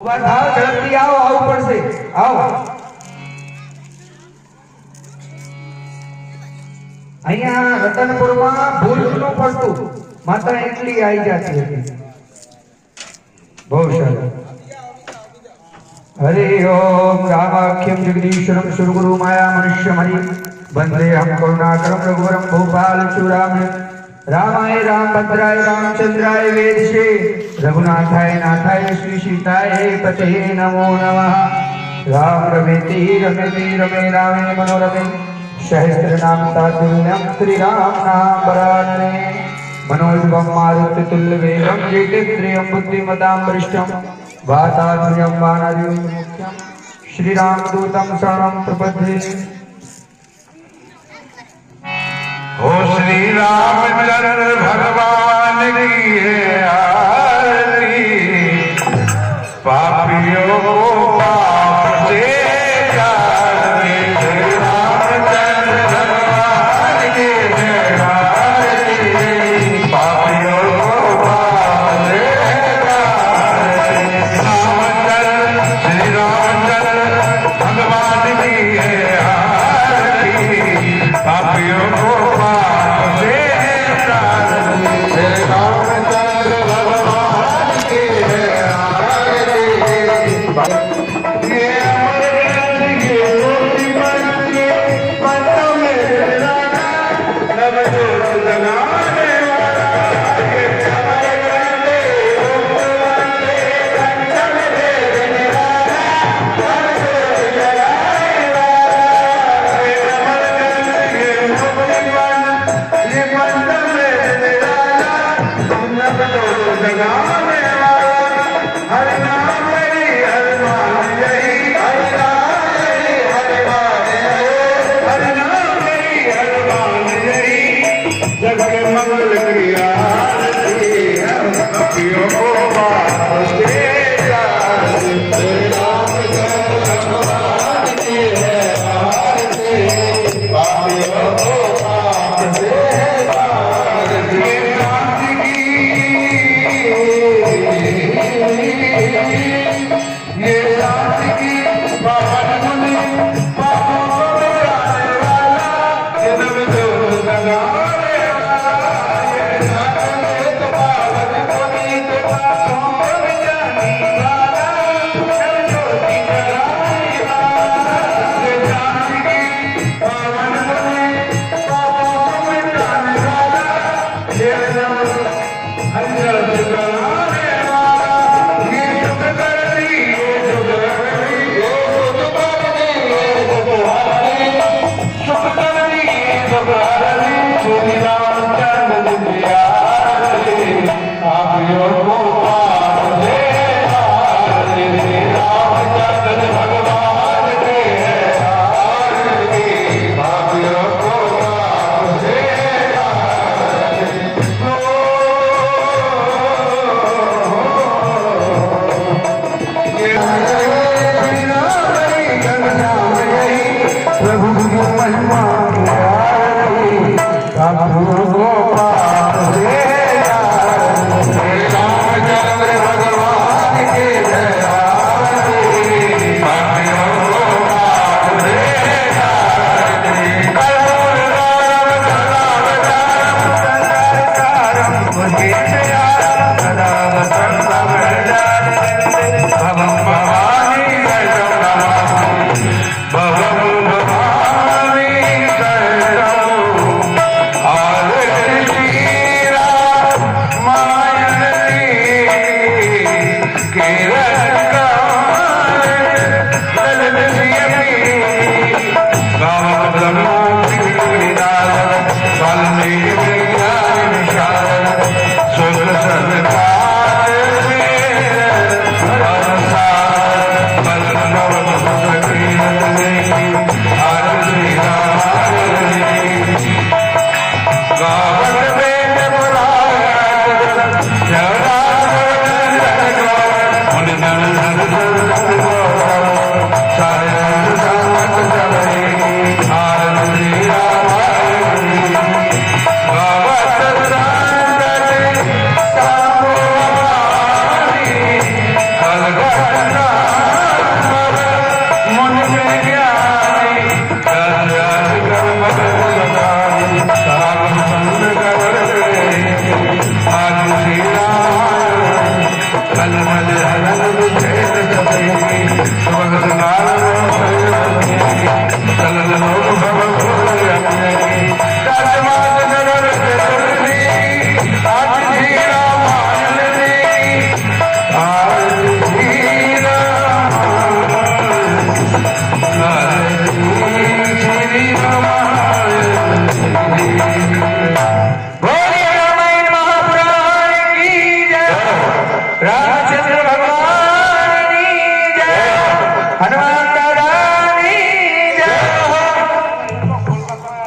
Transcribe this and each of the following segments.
ઉભા થાઓ, ઝડપથી આવો, આવવું પડશે. આવો. અહીંયા રતનપુરમાં ભૂલ ન પડતું, માત્ર એટલી આવી જતી હતી. બહુ સરસ. હરિ ઓમ રામાખ્યમ જગદીશ્વરમ સુરગુરુ માયા મનુષ્યમરી વંદેહમ કરુણાકરમ રઘુવરમ ભૂપાલ ચૂડામ રામાય રામભદ્રાય રામચંદ્રાય વેદશે રઘુનાથાય નાથાય શ્રી સીતાય પતે નમો નમઃ. રામ રમેતિ રમેતિ રમે રામે મનોરમે સહસ્ત્ર નામ તાતુલ્યમ શ્રી રામ નામ વરાનને मनोजवं मारुततुल्यवेगं जेतेन्द्रियं बुद्धिमतां वरिष्ठं वातात्म्यं वानरं मुख्यं श्रीरामदूतं शरणं प्रपद्ये. हो श्री रामचंद्र भगवान की आरती, पापियों को पाप से तारने, श्री रामचंद्र भगवान की आरती, पापियों को पाप से तारने, श्री रामचंद्र भगवान की आरती, पापियों को Yeah.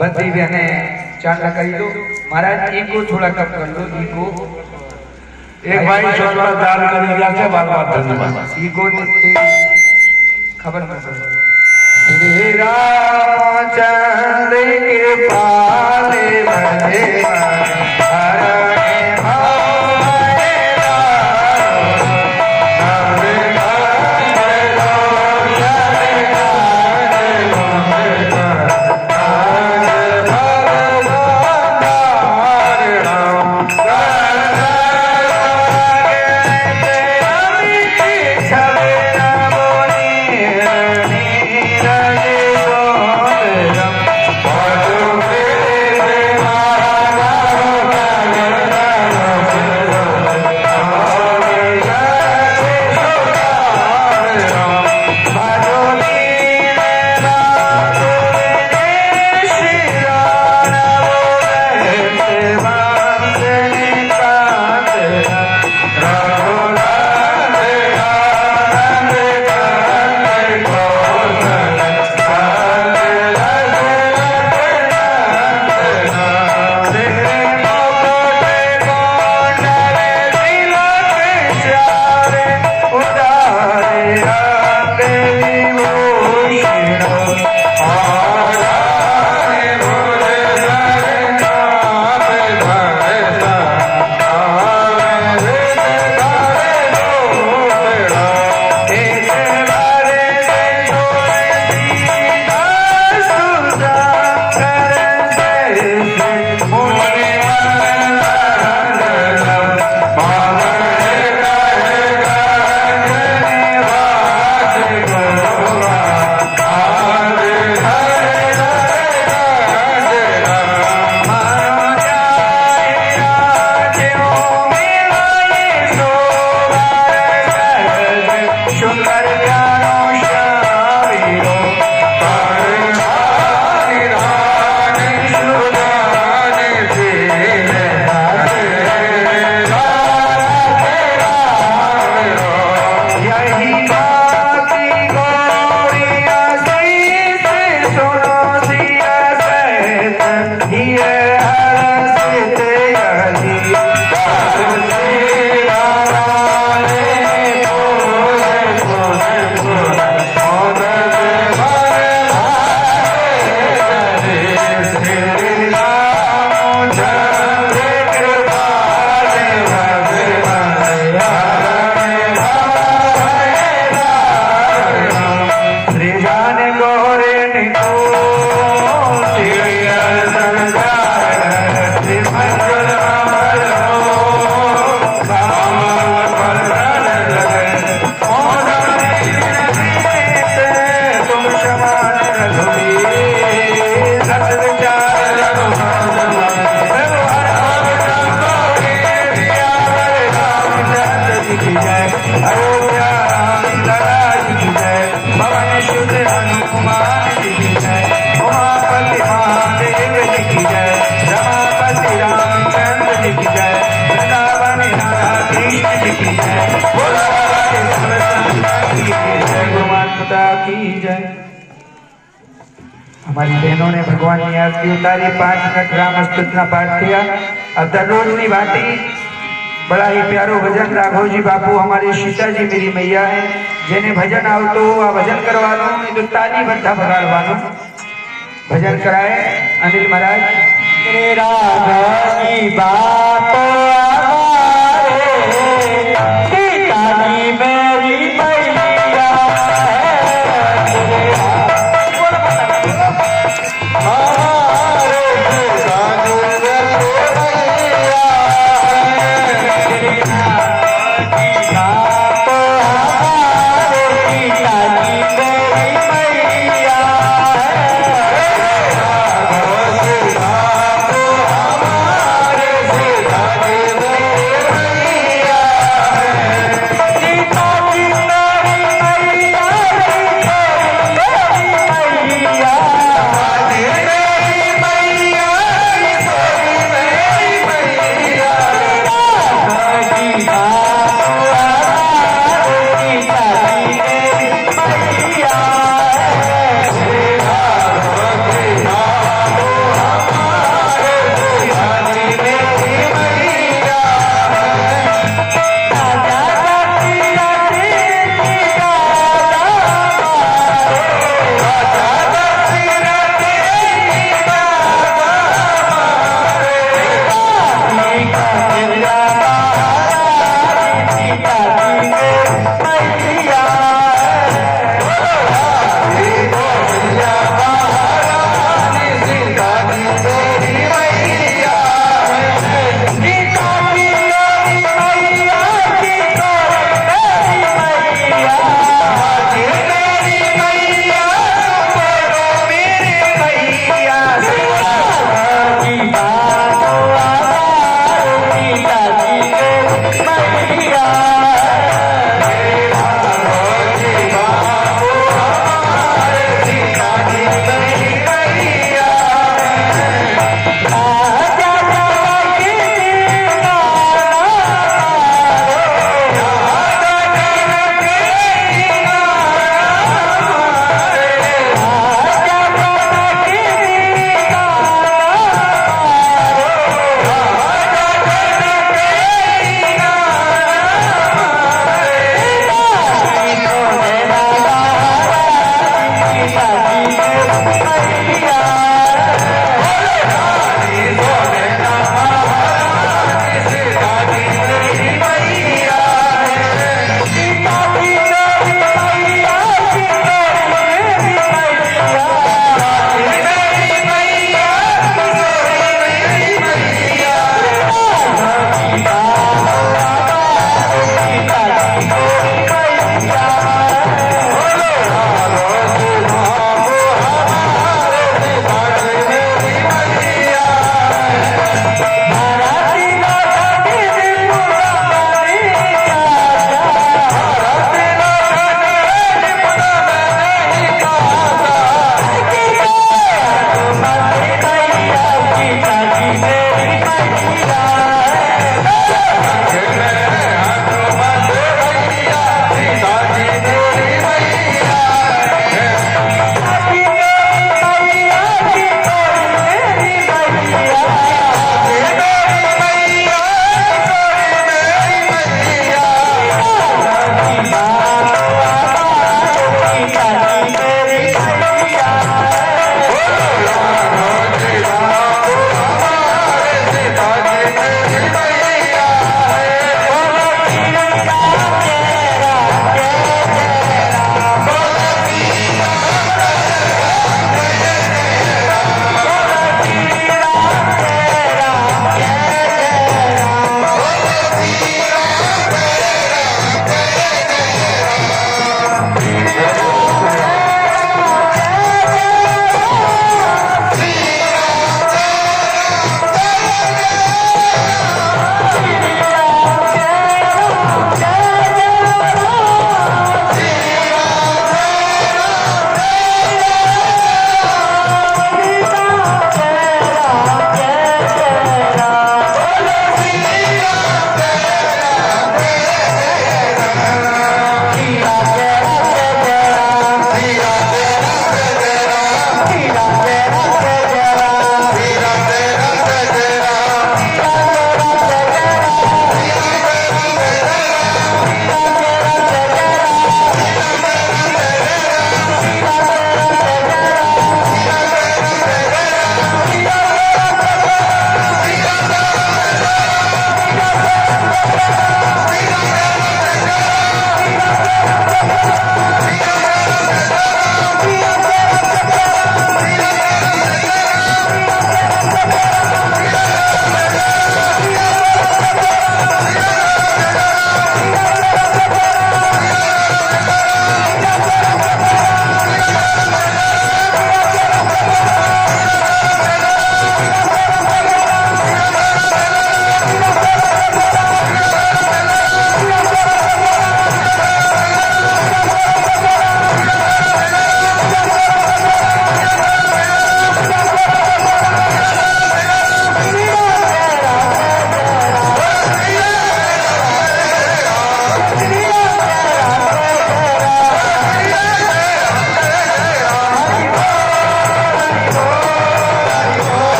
बदी बहने चांदा कही दो महाराज इको थोड़ा कम कर लो इको एक भाई छोटा दान कर दिया क्या बात बात धन्यवाद इको खबर न करो श्री रामचंद्र के पाले बने हमारी बहनों ने भगवान की आरती उतारी 5 मिनट राम स्तुति पाठ किया। अब दररोज की बाती बड़ा ही प्यारो भजन राघव जी बापू हमारी सीता जी मेरी मैया है जेने भजन आवतो आ भजन करवानो नहीं तो ताली बंधा बगाड़वानो भजन कराए अनिल महाराज राघव जी बापू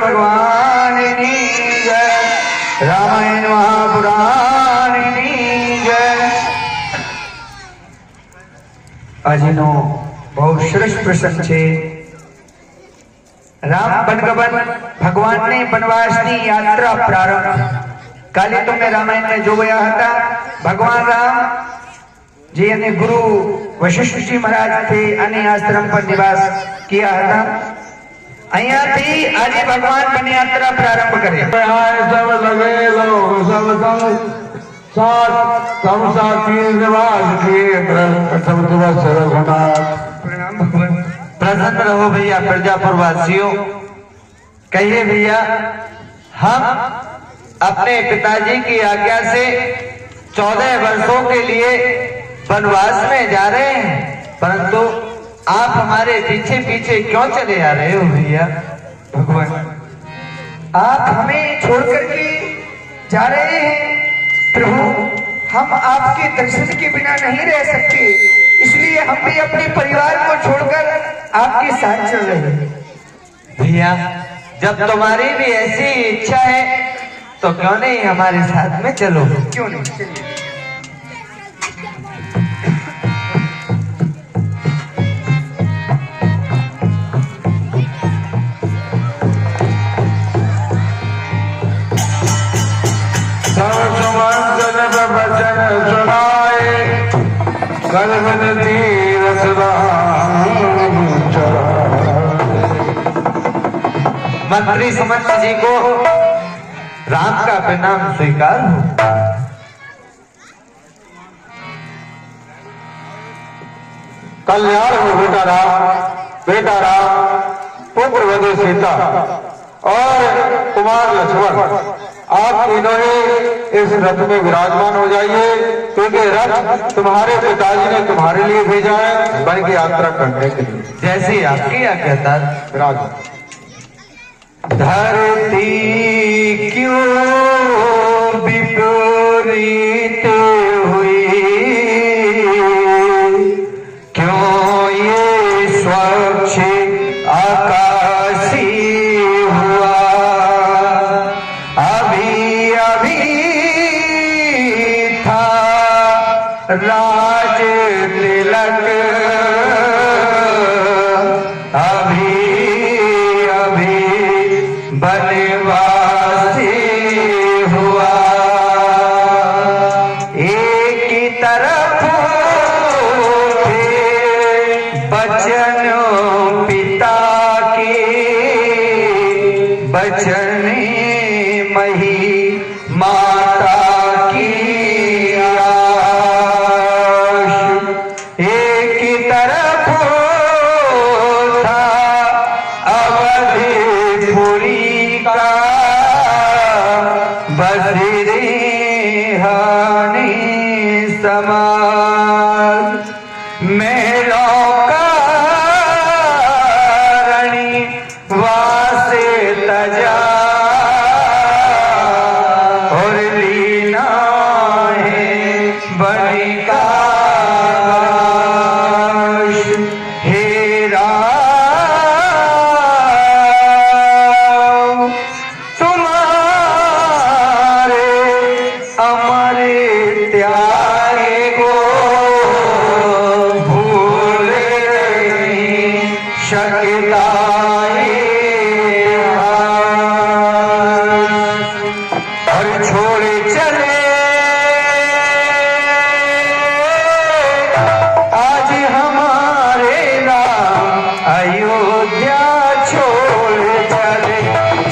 ભગવાનની જય, રામાયણ મહાપુરાણની જય। આજનો બહુ શ્રેષ્ઠ પ્રસંગ છે। રામ વનગમન ભગવાનની વનવાસની યાત્રા પ્રારંભ। કાલે તમે રામાયણને જોયા હતા। ભગવાન રામ जी ने गुरु वशिष्ठ जी महाराज थे અને આશ્રમ પર નિવાસ किया હતા। અહીંયાથી આજે ભગવાન વન યાત્રા પ્રારંભ કરે। सब लगे लोग सब साथ सब साथी निवास किए प्रथम दिवस रघुनाथ। प्रणाम भगवान। प्रसन्न रहो भैया प्रजापुर वासियों। कहिए भैया, हम अपने पिताजी की आज्ञा से 14 वर्षों के लिए वनवास में जा रहे हैं, परंतु आप हमारे पीछे पीछे क्यों चले आ रहे हो भैया? भगवान, आप हमें छोड़ करके जा रहे हैं। प्रभु, हम आपके दर्शन के बिना नहीं रह सकते, इसलिए हम भी अपने परिवार को छोड़कर आपके साथ चल रहे हैं। भैया, जब तुम्हारी भी ऐसी इच्छा है तो क्यों नहीं हमारे साथ में चलो? क्यों नहीं, चलिए। वचन सुनाए कलवन तीरथ मंत्री सुमंत जी को राम का प्रणाम स्वीकार हो। कल्याण हो बेटा राम पुत्र वधु सीता और कुमार लक्ष्मण, आप तीनों ही इस रथ में विराजमान हो जाइए, क्योंकि रथ तुम्हारे पिताजी ने तुम्हारे लिए भेजा है वन की यात्रा करने के लिए। जैसे आपकी आज्ञा। विराज। धरती क्यों विपरीत हुई, क्यों ये स्वच्छ आकाशी हुआ, अभी अभी था राज तिलक, अभी अभी बनवासी हुआ। एक ही तरफ थे बचन पिता के, बचन मही माता की आश। एक ही तरफ था अवधपुरी का बसरे हानि समाज, महलों का रणी वासे तजा, और लीना है बनी का हे राम, तुम्हारे अमर त्यागे को भूल नहीं सकता और छोड़े चले आज हमारे राम अयोध्या छोड़ चले।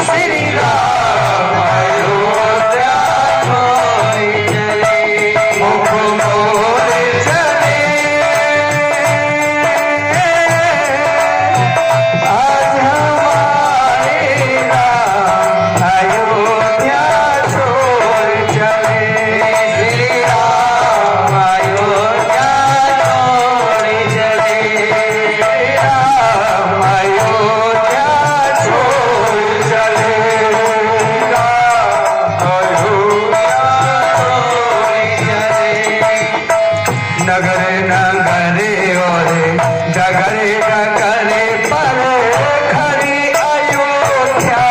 श्री राम अयोध्या छोड़ चले, मुख मोड़ चले आज हमारे राम अयोध्या छोड़ चले। श्री राम अयोध्या छोड़ चले, राम अयोध्या छोड़ चले, राम अयोध्या छोड़ चले। नगर नगरे और डगरे डगरे पर खड़ी अयोध्या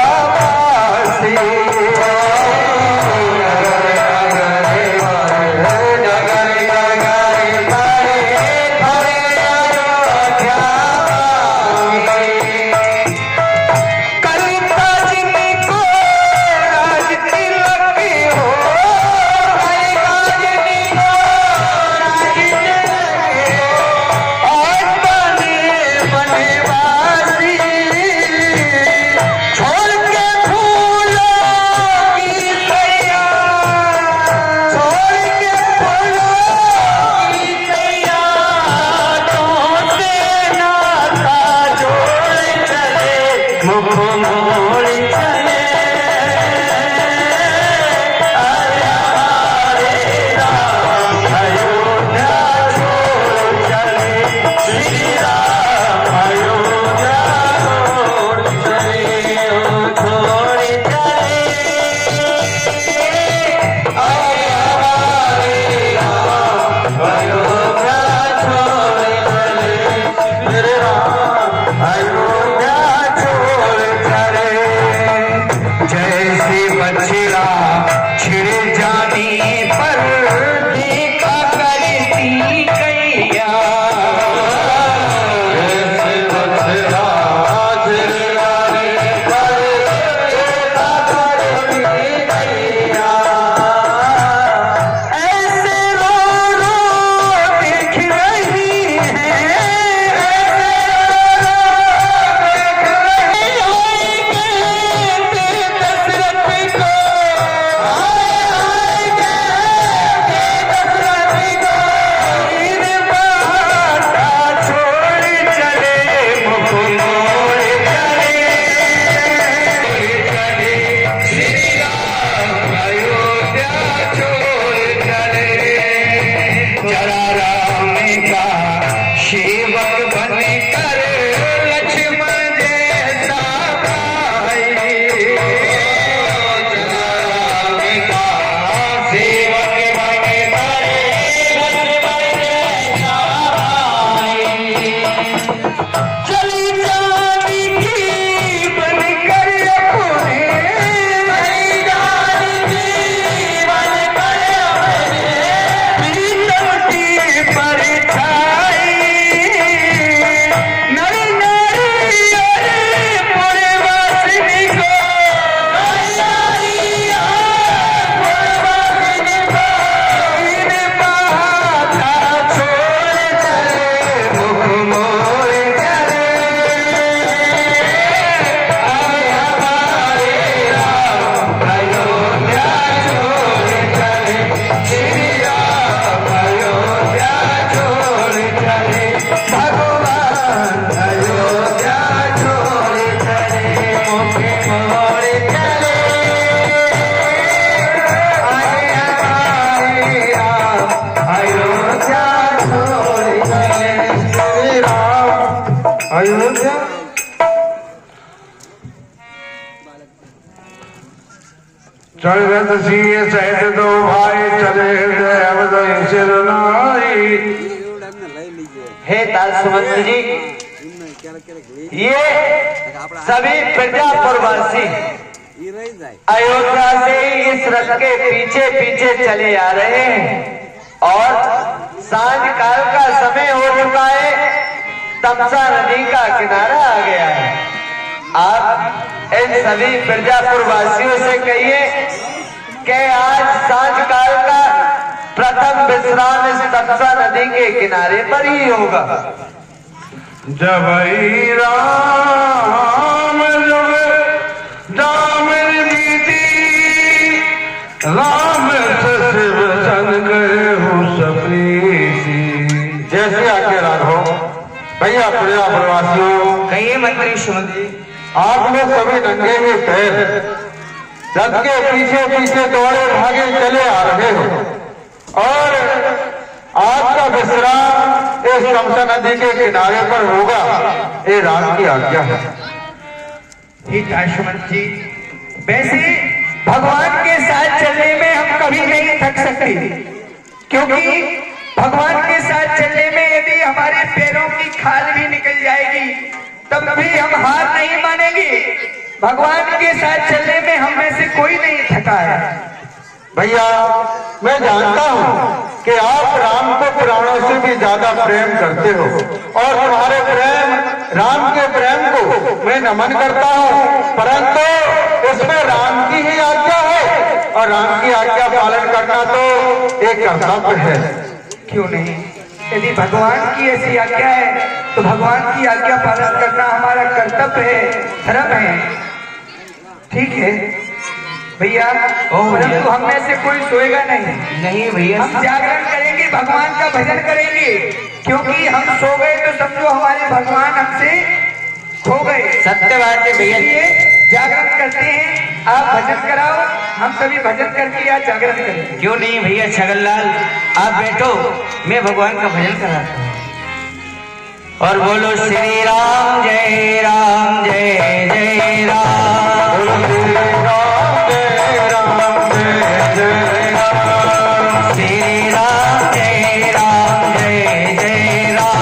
चढ़त सिंह सहित दो भाई चले हृदय सिर नाई। हे ताजसुमंत जी, ये सभी प्रजापुरवासी अयोध्या से इस रथ के पीछे पीछे चले आ रहे हैं और सांझ काल का समय हो चुका है, तमसा नदी का किनारा आ गया है। आप इन सभी प्रजापुरवासियों से कहिए कि आज सांझ काल का प्रथम विश्राम इस तमसा नदी के किनारे पर ही होगा। जब राम जुग दामन बीती राम शिव सन गए सप्रीति। जैसे आके राघो भैया प्रजापुरवासियों, कहिए मंत्री सुमंत जी। आप में सभी नंगे ही पैर रथ के पीछे पीछे दौड़े भागे चले आ रहे हो और आज का विश्राम इस तमसा नदी के किनारे पर होगा, ये राम की आज्ञा है। हे ताजसुमंत जी, वैसे भगवान के साथ चलने में हम कभी नहीं थक सकते, क्योंकि भगवान के साथ चलने में यदि हमारे पैरों की खाल भी निकल जाएगी तब भी हम हार नहीं मानेंगे। भगवान के साथ चलने में हम में से कोई नहीं थका है। भैया मैं जानता हूँ कि आप राम को प्राणों से भी ज्यादा प्रेम करते हो और तुम्हारे प्रेम राम के प्रेम को मैं नमन करता हूँ, परंतु इसमें राम की ही आज्ञा है और राम की आज्ञा पालन करना तो एक कर्तव्य है। क्यों नहीं? यदि भगवान की ऐसी आज्ञा है तो भगवान की आज्ञा पालन करना हमारा कर्तव्य है, धर्म है। ठीक है भैया, परंतु हम में से कोई सोएगा नहीं। नहीं भैया, हम जागरण करेंगे, भगवान का भजन करेंगे, क्योंकि हम सो गए तो समझो हमारे भगवान हमसे खो गए। सत्य बात है भैया। इसलिए जागरण करते हैं, आप भजन कराओ, हम सभी भजन करके आज जागरण करेंगे। क्यों नहीं भैया छगनलाल, आप बैठो, मैं भगवान का भजन कराता हूँ। और बोलो श्री राम जय राम जय जय राम, बोलो श्री राम जय राम जय जय राम, श्री राम जय राम जय जय राम,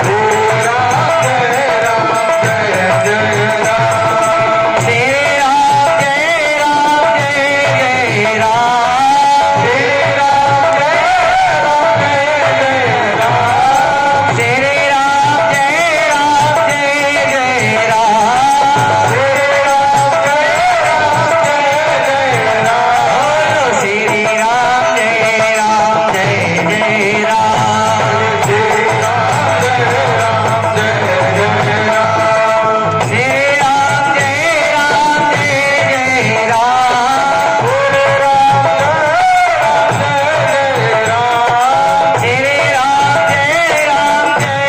श्री राम जय राम जय जय राम, श्री राम जय राम जय जय राम, श्री राम जय राम जय जय राम, श्री राम जय राम जय जय राम, श्री राम जय राम जय जय राम, बोलो श्री राम जय राम जय जय राम, श्री राम जय राम जय जय राम, श्री राम जय राम जय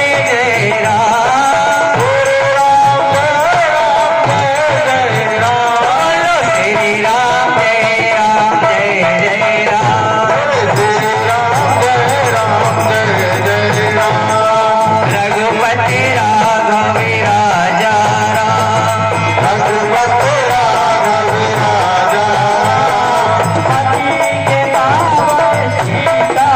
जय राम, श्री राम जय राम जय जय राम, बोलो श्री राम जय राम जय जय राम, रघुपति राघव राजा राम, पति के पावन सीता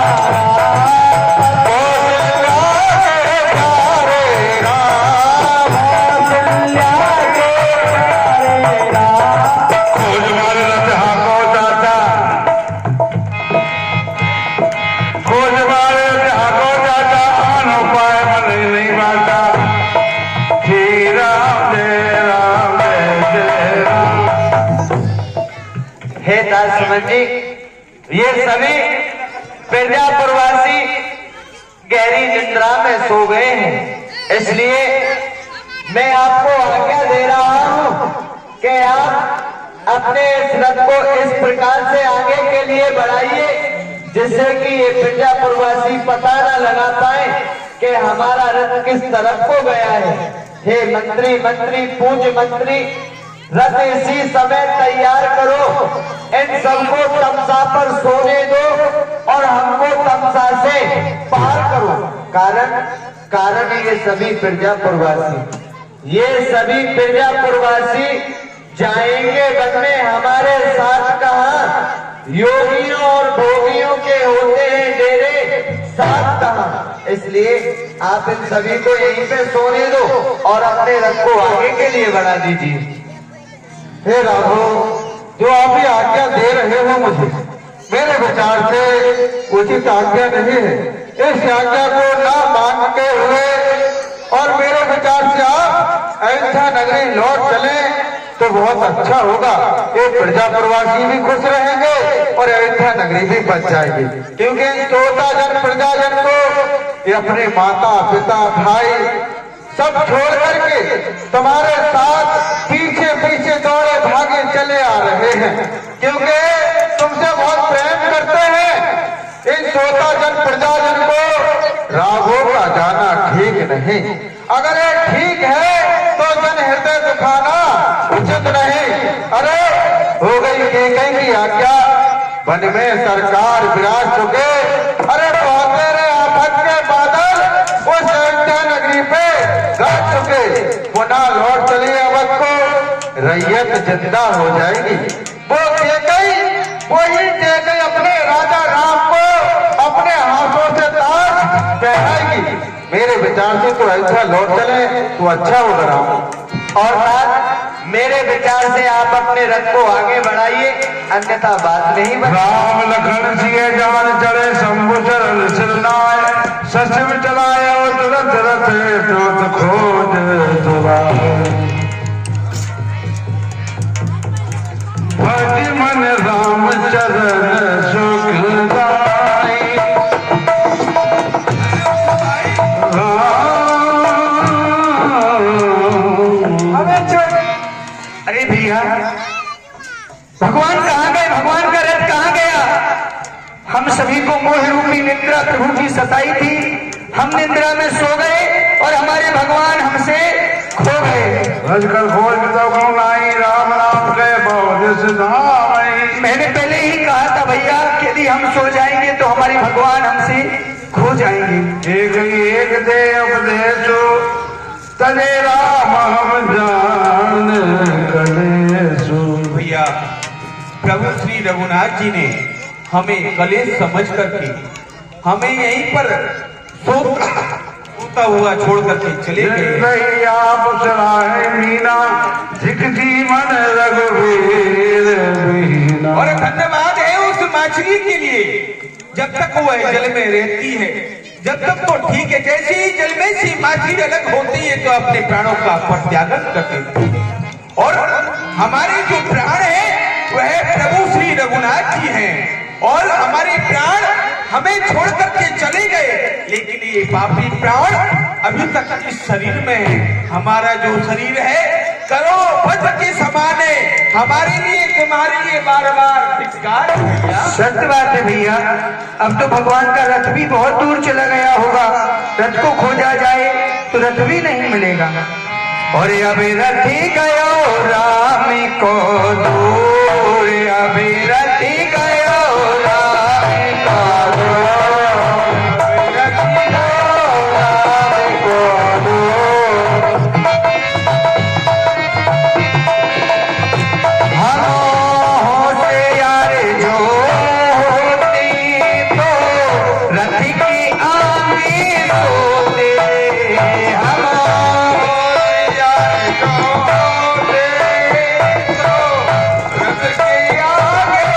हे ताजसुमंत जी, ये सभी प्रजापुरवासी गहरी निद्रा में सो गए हैं, इसलिए मैं आपको आज्ञा दे रहा हूं कि आप अपने इस रथ को इस प्रकार से आगे के लिए बढ़ाइए जिससे कि ये प्रजापुरवासी पता न लगा पाए कि हमारा रथ किस तरफ को गया है। हे मंत्री पूज्य मंत्री, रथ इसी समय तैयार करो, इन सबको तमसा पर सोने दो और हमको तमसा से पार करो। कारण ये सभी प्रजापुरवासी जाएंगे वन में हमारे साथ कहाँ, योगियों और भोगियों के होते हैं डेरे, साथ कहाँ। इसलिए आप इन सभी को यहीं पे सोने दो और अपने रथ को आगे के लिए बढ़ा दीजिए। हे राघव, जो आप ये आज्ञा दे रहे हो मुझे, मेरे विचार से उचित आज्ञा नहीं है। इस आज्ञा को ना मानते हुए और मेरे विचार से आप अयोध्या नगरी लौट चले तो बहुत अच्छा होगा। ये प्रजापुरवासी भी खुश रहेंगे और अयोध्या नगरी भी बच जाएगी, क्योंकि इन श्रोताजन प्रजाजन को ये अपने माता पिता भाई सब छोड़ करके तुम्हारे साथ पीछे पीछे दौड़े भागे चले आ रहे हैं, क्योंकि तुमसे बहुत प्रेम करते हैं। इन श्रोताजन प्रजाजन को राघव का जाना ठीक नहीं। अगर ये ठीक है तो जन हृदय दुखाना उचित नहीं। अरे हो गई केकई की आज्ञा, वन में सरकार विराज चुके। अरे बहुत रे आफत के बादल उस अयोध्या नगरी पे गरज चुके। पुनः लौट चली अवध को, रैयत जिंदा हो जाएगी। वो केकई वही केकई अपने राजा राम को अपने हाथों से ताज पहनाएगी। मेरे विचार से तो अयोध्या लौट चले तो अच्छा होगा राम। और बात मेरे विचार से आप अपने रथ को आगे बढ़ाइए, अन्यथा बात नहीं बनी। राम लखन सिए जान चले शंभु चरण सिरनाय, सचिव चलाए और तुरंत रथ टोत खोज दुराए। भज मन राम चरण सुखदाई। अरे भैया, भगवान कहाँ गए? भगवान का रथ कहाँ गया? हम सभी को मोह रूपी निद्रा प्रभु की सताई थी। हम निद्रा में सो गए और हमारे भगवान हमसे खो गए। भज कर खोज तो कौन आई, राम नाम के बहुत सिधाई। मैंने पहले ही कहा था भैया कि यदि हम सो जाएंगे तो हमारे भगवान हमसे खो जाएंगे। एक दे उपदेशो तने राम हम जान कलेसु। भैया, प्रभु श्री रघुनाथ जी ने हमें कलेश समझ करके हमें यहीं पर सोता हुआ छोड़ करके चले गए। आप सराहे मीना जिक जीवन रघुवीर बीना। और धन्यवाद है उस मछली के लिए, जब तक वह जल में रहती है जब तक तो ठीक है। जैसे ही जल में से मछली अलग होती है तो अपने प्राणों का परित्याग करते हैं। और हमारे जो प्राण है वह प्रभु श्री रघुनाथ जी हैं और हमारे प्राण हमें छोड़ करके चले गए। लेकिन ये पापी प्राण अभी तक इस शरीर में है। हमारा जो शरीर है करो वज्र के समान है, हमारे लिए तुम्हारे लिए बार बार धिक्कार है भैया। सत्य बात है भैया, अब तो भगवान का रथ भी बहुत दूर चला गया होगा। रथ को खोजा जाए तो रथ भी नहीं मिलेगा। और अभी रथी गयो राम को दूर, अभी रथी गयो राम को दूर, रथी गयो राम को दूर। हम से यार जो होती तो रथ की आगे सोते। हम रथ के आगे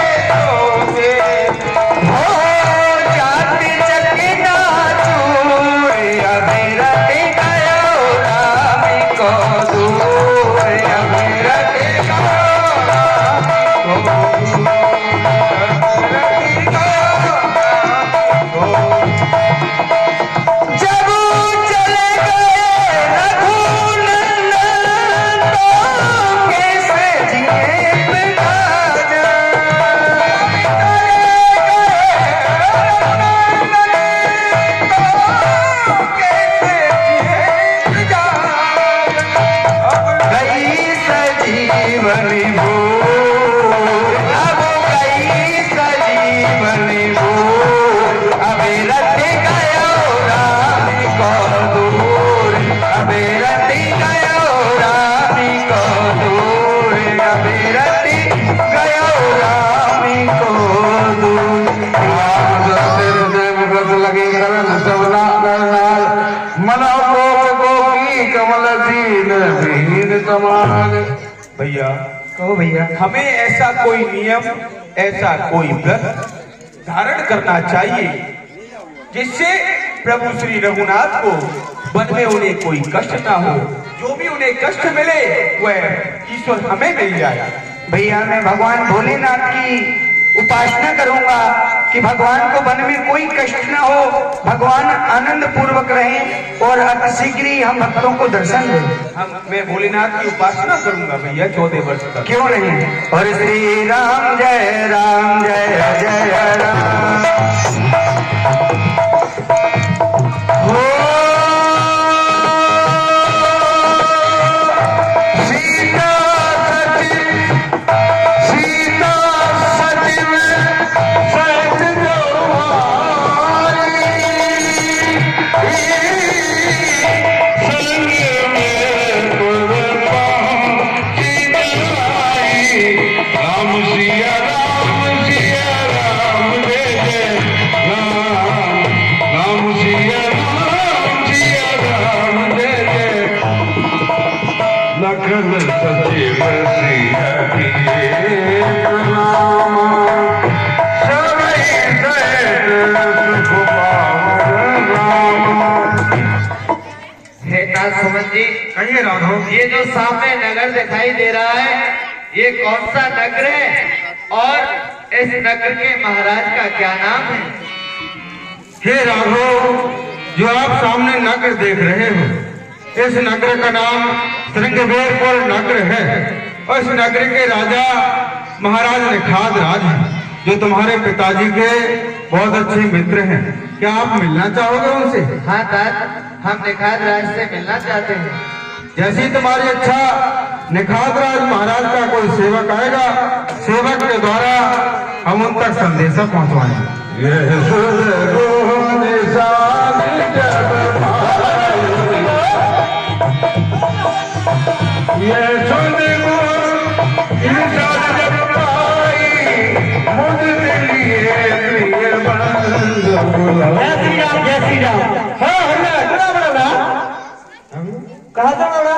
मना गोपी कमल दीन बीन कमाल। भैया कहो भैया। हमें ऐसा कोई नियम, ऐसा कोई व्रत धारण करना चाहिए जिससे प्रभु श्री रघुनाथ को वन में उन्हें कोई कष्ट ना हो। जो भी उन्हें कष्ट मिले वह ईश्वर हमें मिल जाए। भैया मैं भगवान भोलेनाथ की उपासना करूंगा कि भगवान को वन में कोई कष्ट ना हो, भगवान आनंद पूर्वक रहें और अतिशीघ्र ही हम भक्तों को दर्शन दें। मैं भोलेनाथ की उपासना करूंगा भैया 14 वर्ष तक। क्यों नहीं। और श्री राम जय जय राम। लखन सचिव सिया किए प्रणाम, सबई सहित सुख पावन राम। हे नाथ सुमन जी, कहिए राघव। ये जो सामने नगर दिखाई दे रहा है, ये कौन सा नगर है और इस नगर के महाराज का क्या नाम है? हे राघव, जो आप सामने नगर देख रहे हो, इस नगर का नाम श्रृंगवेरपुर नगर है और इस नगर के राजा महाराज निखाद राज हैं, जो तुम्हारे पिताजी के बहुत अच्छे मित्र हैं। क्या आप मिलना चाहोगे उनसे? हाँ तात, हम निखाद राज से मिलना चाहते हैं। जैसे ही तुम्हारी अच्छा निखाद राज महाराज का कोई सेवक आएगा, सेवक के द्वारा हम उन तक संदेशा पहुंचवाएंगे। ये सुध गुण निशान जब पाई, ये सुध गुण निशान जब पाई, मुझ लिए प्रिय बंधु बुलाए। जय श्री राम। कहा था बड़ा।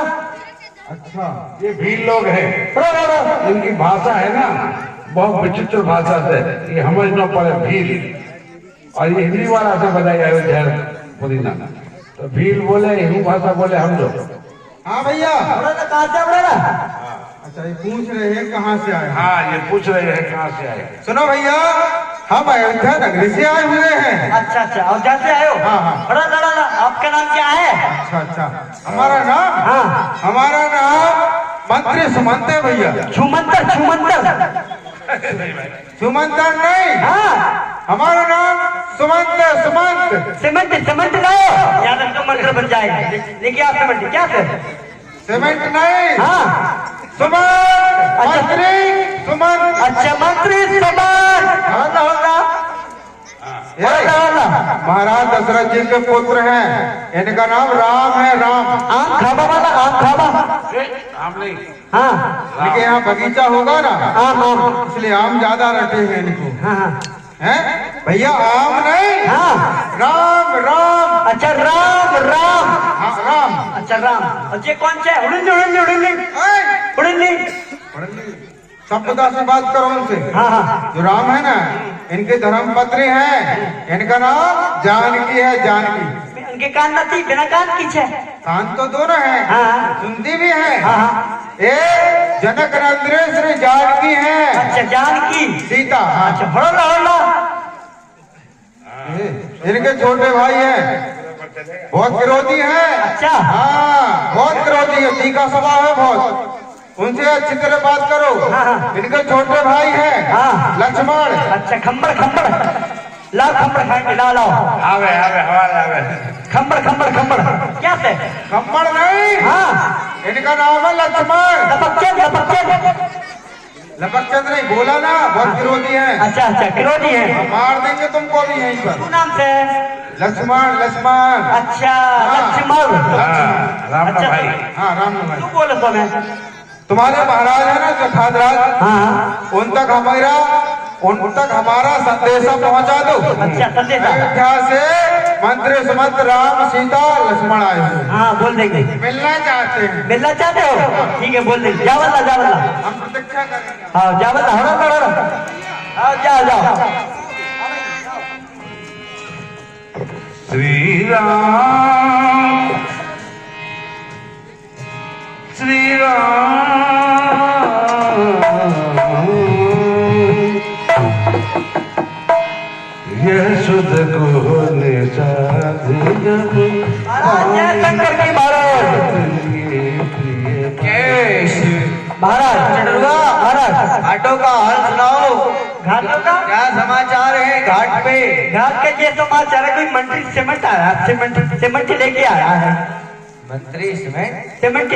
अच्छा, ये भील लोग हैं, इनकी भाषा है ना बहुत विचित्र भाषा से, ये समझ न पड़े भील। और ये हिंदी वाला से बताया अयोध्या पुदीना, तो भील बोले, हिंदी भाषा बोले हम लोग। हाँ भैया। कहा था बड़ा। अच्छा, ये पूछ रहे हैं कहाँ से आए? हाँ, ये पूछ रहे हैं कहाँ से आए। सुनो भैया, हम अयोध्या नगरी से आए हुए हैं। अच्छा अच्छा, और जाते आयो। हाँ हाँ। बड़ा बड़ा, आपका नाम क्या है? अच्छा अच्छा, हमारा नाम? हाँ। हमारा नाम मंत्री सुमंत है भैया। छुमंतर छुमंतर। सुमंतर नहीं, हाँ हमारा नाम सुमंत है, सुमंत। सीमेंट सीमेंट लाओ, याद तो मंत्र बन जाएगा। लेकिन आप सीमेंट क्या कर? सीमेंट नहीं, हाँ सुमंत। अच्छा। मंत्री सुमंत। अच्छा मंत्री समान। होला होला होला होला। महाराज दशरथ जी के पुत्र हैं, इनका नाम राम है, राम। आम खाबा वाला, आम खाबा। हम नहीं, हाँ इनके यहाँ बगीचा होगा ना, आम आम। इसलिए आम ज्यादा रटे हैं इनको। हाँ हाँ हैं भैया, आम नहीं, हाँ। राम राम। अच्छा राम राम। हाँ, राम। अच्छा राम। और ये कौन सा है? उड़िंदी उड़िंदी उड़िंदी उड़िंदी। सभ्यता से बात करो उनसे। हाँ हाँ। जो राम है ना, इनके धर्म पत्नी है, इनका नाम जानकी है, जानकी। उनके कान नती बिना कान की छे। कान तो दोनों है, हाँ। सुनती भी है। हाँ हाँ। एक जनक नंदन श्री जानकी है। अच्छा जानकी सीता। हाँ। अच्छा होला होला। इनके छोटे भाई हैं, बहुत विरोधी हैं। अच्छा हाँ, बहुत विरोधी है, तीखा स्वभाव है बहुत। उनसे अच्छी तरह बात करो। हाँ। इनके छोटे भाई हैं, हाँ। लक्ष्मण। अच्छा खम्बर खम्बर लाओ, खम्बर खाएंगे, लाओ लाओ। आवे आवे हवाले आवे। खम्बर खम्बर खम्बर क्या से? खम्बड़ नहीं, हाँ इनका नाम है लक्ष्मण। लपकचंद लपकचंद। लपकचंद नहीं बोला ना, बहुत विरोधी हैं। अच्छा अच्छा विरोधी है। मार देंगे तुमको भी यहीं पर। तू नाम से? लक्ष्मण, लक्ष्मण। अच्छा लक्ष्मण। हाँ, राम का अच्छा, भाई। हाँ, राम ने भाई। तू बोले तो मैं। तुम्हारे महाराज है ना जो खादराज, हाँ उन तक हमारा संदेशा पहुंचा दो। अच्छा संदेशा। अयोध्या से मंत्री सुमंत राम सीता लक्ष्मण आए हैं। हाँ बोल देंगे। मिलना चाहते हैं। मिलना चाहते हो? ठीक है बोल देंगे। जा बल्ला, जा बल्ला। हम प्रतीक्षा करेंगे। हाँ जा बल्ला, हड़ा। हाँ जाओ जाओ। श्री राम श्री राम यह सुध को निषाद महाराज जय शंकर की महाराज। महाराज चंद्रुआ महाराज घाटों का हाल सुनाओ। घाटों का क्या समाचार है घाट पे? घाट के ये समाचार है, कोई मंत्री सीमेंट आया, सीमेंट लेके आया है। मंत्री सीमेंट? सीमेंट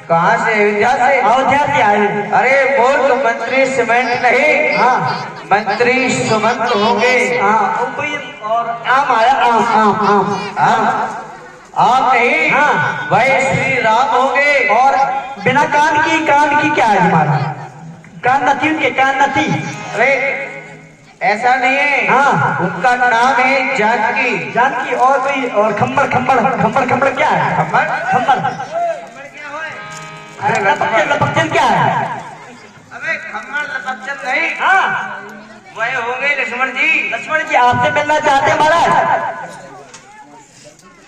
कहाँ से? अयोध्या से? अयोध्या से आए हैं। अरे वो तो मंत्री सीमेंट नहीं, हाँ मंत्री सुमंत होंगे। हाँ वो कोई और आम आया, आम आप नहीं? हाँ। वही श्री राम होंगे। और बिना कान की क्या है तुम्हारा? कान नथी, उनके कान नथी। अरे ऐसा नहीं है। हाँ उनका नाम है जानकी। और कोई और खम्बर क्या है? खम्बर लपकचंद क्या है? अबे खम्मड़ लपकचंद नहीं, हाँ वह होंगे लक्ष्मण जी। आपसे मिलना चाहते हैं महाराज।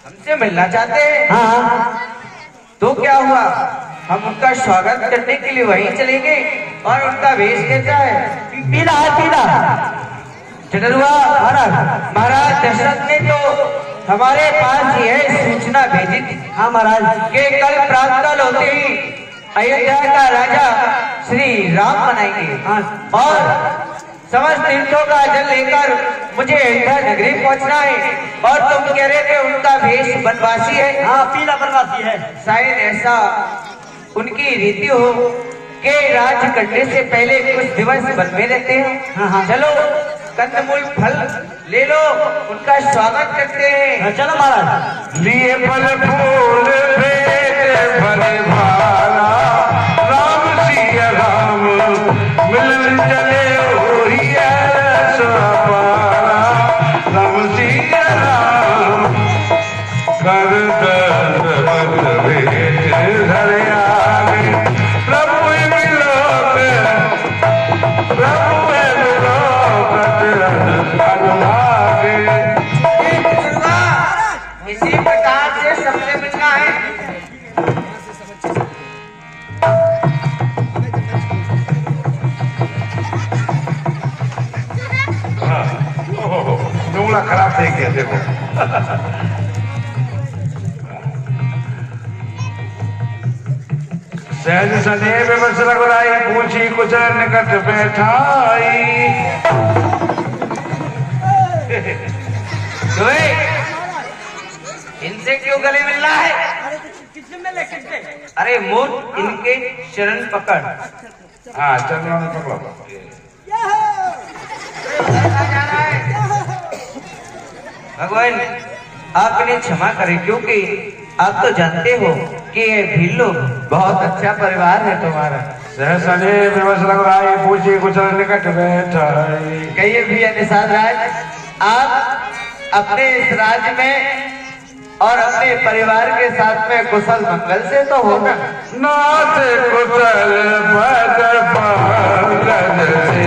हमसे मिलना चाहते हैं? हाँ तो क्या हुआ, हम उनका स्वागत करने के लिए वहीं चलेंगे। और उनका वेश कैसा है? पीला। चंद्रुआ महाराज दशरथ ने तो हमारे पास ये सूचना भेजी थी। हाँ महाराज कि कल प्रातःकाल होते ही अयोध्या का राजा श्री राम बनाएंगे। हाँ। और समस्त तीर्थों का जल लेकर मुझे अयोध्या नगरी पहुंचना है। और तुम कह रहे थे उनका भेष बनवासी है। हाँ पीला बनवासी है। शायद ऐसा उनकी रीति हो कि राज करने से पहले कुछ दिवस वन में रहते हैं। हाँ। चलो कंदमूल फल ले लो, उनका स्वागत करते हैं। चलो महाराज। लिए फल फूल भेंट भले भाला राम सिया राम मिलन चले ओही सपारा राम सिया राम कर दंडवत भेंट धरे आगे प्रभु मिलोक अनुभागे। इसी प्रकार से सबसे मिलना है। डोंगला खराब देख गया देखो। सहज सनेह बस रघुराई पूछी कुछ निकट बैठाई। इनसे क्यों गले मिलना है? अरे मूर्ख, इनके चरण पकड़। हाँ चलो पकड़ो। भगवान आप इन्हें क्षमा करें, क्योंकि आप तो जानते हो कि ये भीलो बहुत अच्छा परिवार है तुम्हारा। सहसने विवश रघुराई पूछी कुछ निकट बैठाई। कहिए भैया निषाद राज, आप अपने इस राज्य में और अपने परिवार के साथ में कुशल मंगल से तो हो ना? नाथ कुशल बद पालन से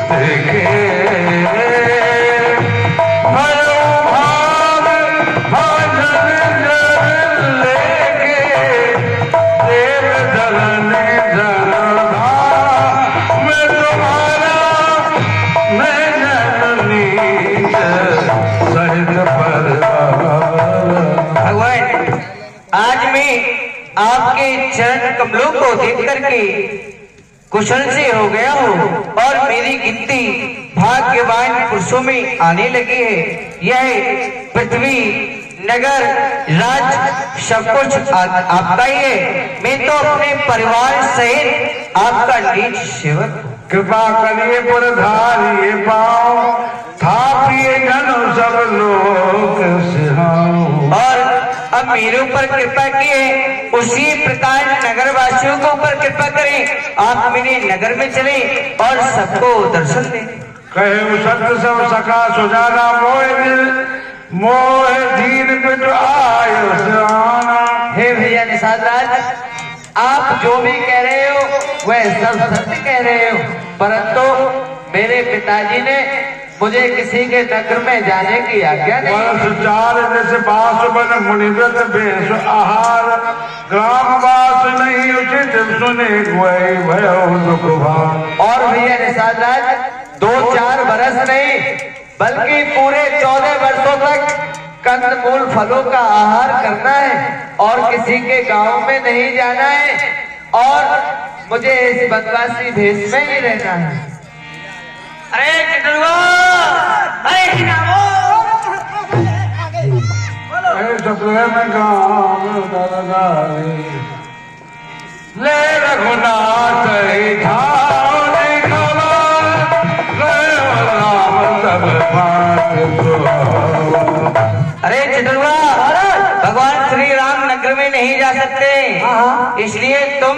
देखे भयो भाग भजन जन लेके देव धन धनधा मैं तुम्हारा मैं जननी सहित भगवान आज मैं आपके चरण कमलों को देख करके कुशल से हो गया हूँ और मेरी गिनती भाग्यवान पुरुषों में आने लगी है। यह पृथ्वी नगर राज सब कुछ आपका ही है। मैं तो अपने परिवार सहित आपका नीच सेवक। कृपा करिए पुरधारिए पाओ थापिए जन सब लोग सिहाओ। और अब मेरे ऊपर कृपा किए, उसी प्रकार नगर वासियों के ऊपर कृपा करें। आप मेरे नगर में चले और सबको दर्शन दें। कहे सत्य सब सखा सुजाना मोह दिल मोह दीन पिट आयो सहाना। हे भैया निषाद राज, आप जो भी कह रहे हो वह सब सत्य कह रहे हो, परंतु मेरे पिताजी ने मुझे किसी के नगर में जाने की आज्ञा नहीं। वर्ष 4 जैसे बास बन मुनिव्रत भेष आहार ग्राम वास नहीं उचित सुने कोई भयो दुख भार। और भैया निषाद राज 2-4 बरस नहीं बल्कि पूरे 14 वर्षों तक कंदमूल फलों का आहार करना है और किसी के गांव में नहीं जाना है और मुझे इस बनवासी भेष में ही रहना है। अरे किटुआ, अरे हिनामो, सपने में काम दरगारी ले रघुनाथ ठाव राम तब अरे चिटुआ, भगवान श्री राम नगर में नहीं जा सकते, इसलिए तुम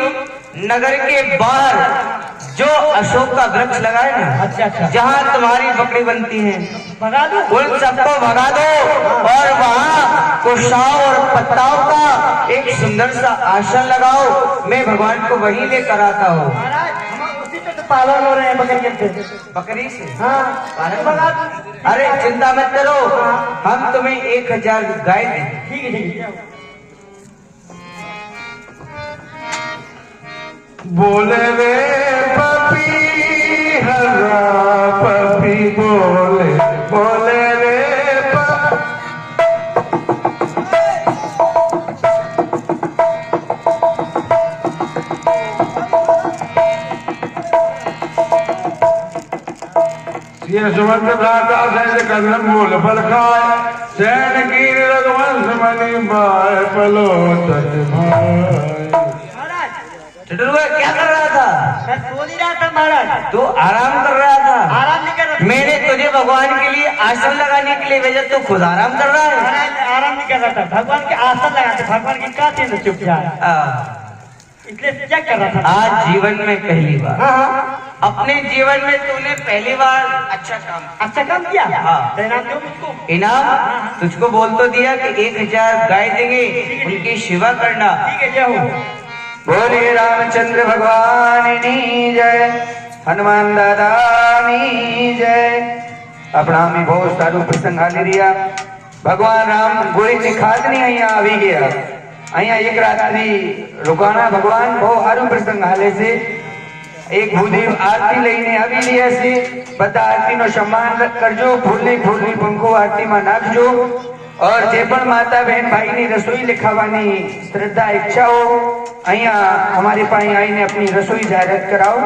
नगर के बाहर जो अशोक का वृक्ष लगा है ना, अच्छा, जहाँ तुम्हारी बकरी बनती है, भगा दो, उन सबको भगा दो और वहाँ कुशाओं और पत्ताओं का एक सुंदर सा आसन लगाओ। मैं भगवान को वहीं लेकर आता हूँ। पालन हो रहे हैं बकरी से। हाँ, अरे चिंता मत करो, हम तुम्हें 1000 गाय देंगे। ठीक है, ठीक है। बोले रे पपी हरा पपी बोले बोले रे ये सुमंत भ्राता सैन कदम मूल फल खाए सैन कीर रघुवंश मणि बाय पलो तट भाई। क्या कर रहा था? मैं सो नहीं रहा था महाराज। तू आराम कर रहा था? आराम नहीं कर रहा था। मैंने तुझे भगवान के लिए आसन लगाने के लिए भेजा, तू खुद आराम कर रहा है? आराम नहीं कर रहा था, भगवान के आसन लगाते, भगवान की काटे न चुप जाए, इसलिए क्या कर रहा था? आज जीवन में पहली बार, अपने जीवन में तूने पहली बार अच्छा काम किया। हाँ, इनाम दो मुझको। इनाम तुझको बोल तो दिया कि 1000 गाय देंगे, उनकी सेवा करना। ठीक है, जय हो। बोलिए रामचंद्र भगवान की जय, हनुमान दादा की जय। अपना में बहुत सारू प्रसंग हाली रिया। भगवान राम गोरी ने खाद नहीं अहिया આવી ગયા, अहिया एक रात्रि रोकाना। भगवान बहुत सारू प्रसंग हाले से एक भूदेव आरती लईने આવી રહ્યા છે। બધા આરતીનો સન્માન કરજો, ફૂલની પંખો આરતીમાં નાખજો और जे पण माता बहन भाई ने रसोई लिखावानी श्रद्धा इच्छा हो अहिया हमारे पास आईने अपनी रसोई जाहिर कराओ।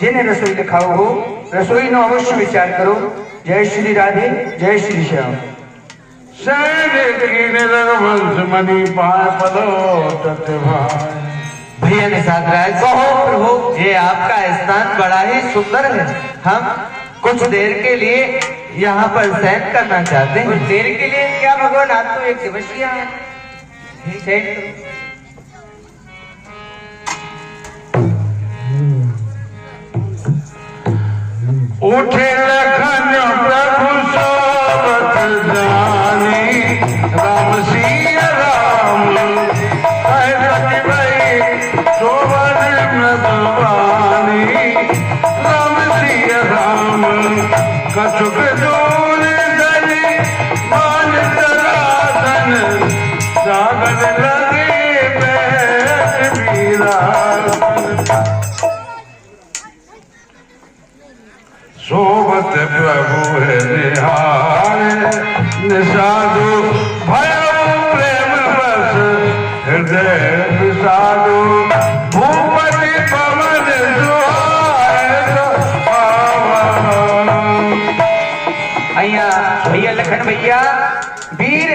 जेने रसोई लिखाओ हो रसोई नो अवश्य विचार करो। जय श्री राधे, जय श्री श्याम। भैया निषाद राज, कहो प्रभु, ये आपका स्थान बड़ा ही सुंदर है। हम कुछ देर के लिए यहाँ पर शयन करना चाहते हैं। कुछ देर के लिए क्या भगवान, आप तो एक दिवसीय हैं। उठे लखन प्रभु सोबत जानी राम सिया राम कहत भई सोबत मधुबानी राम सिया राम कछुक दूर दरी मान तरासन सागन लगे बैठ वीरासन सोबत प्रभु है निहार निसाधु भयो प्रेम बस हृदय विसाधु भूपति पवन अहिया भैया लखन भैया वीर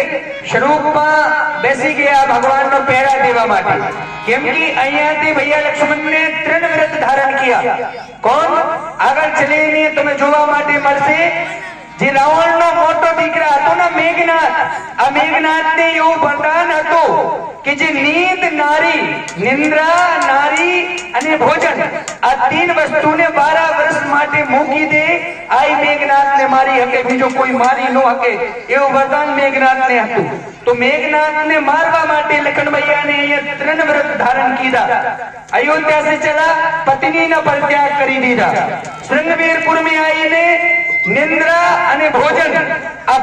स्वरूप में बेसी गया भगवान नो पहरा देवा माटे। केम की अहिया थी भैया लक्ष्मण ने तृण व्रत धारण किया। कौन आगे चले नहीं तुम्हें जोवा माटे मरसे जे रावण नो मोटो दीकरा हतो ने मेघनाथ આ મેઘનાથને એવું વરદાન હતું કે જે નીંદ નારી, નિંદ્રા નારી અને ભોજન આ तीन વસ્તુને 12 વર્ષ માટે મૂકી દે આ મેઘનાથને મારી હકે, બીજો કોઈ મારી ન હકે એવું વરદાન મેઘનાથને હતું. તો મેઘનાથને મારવા માટે લખનભૈયાને અહીંયા 3 વ્રત ધારણ કીધા. અયોધ્યા से चला, પત્નીના પરિત્યાગ કરી દીધા. શ્રૃંગવીરપુર में આવીને નિંદ્રા અને ભોજન આ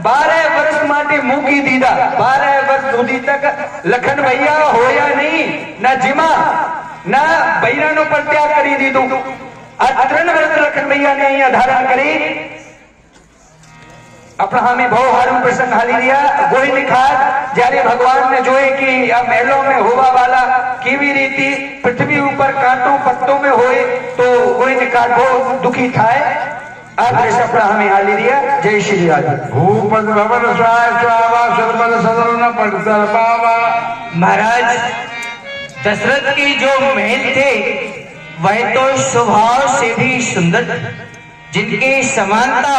12 વર્ષ માટે મૂકી દીધા. 12 વર્ષ સુધી તક લખનભૈયા હોયા નહીં, ના જીમા ના બૈરાનો પરિત્યાગ કરી દીધું. આ 3 વર્ષ લખનભૈયાને અહીંયા ધારણ કરી. अपना हमें बहु हारू प्रसंग हाली दिया. गोविंद खाद જ્યારે ભગવાનને જોઈ કે આ મહેલો में હોવા વાલા કેવી રીતે પૃથ્વી ઉપર કાંટો પત્તો में હોય તો ગોવિંદ ખાદ બહુ દુખી થાય. આ દ્રશ્ય अपना हमें हाली दिया. जय श्री राधे. भूपत भवन स्वाय स्वाहा सर्वद सदन पड़तर पावा. महाराज दशरथ की जो महल थे वह तो स्वभाव से भी सुंदर, जिनकी समानता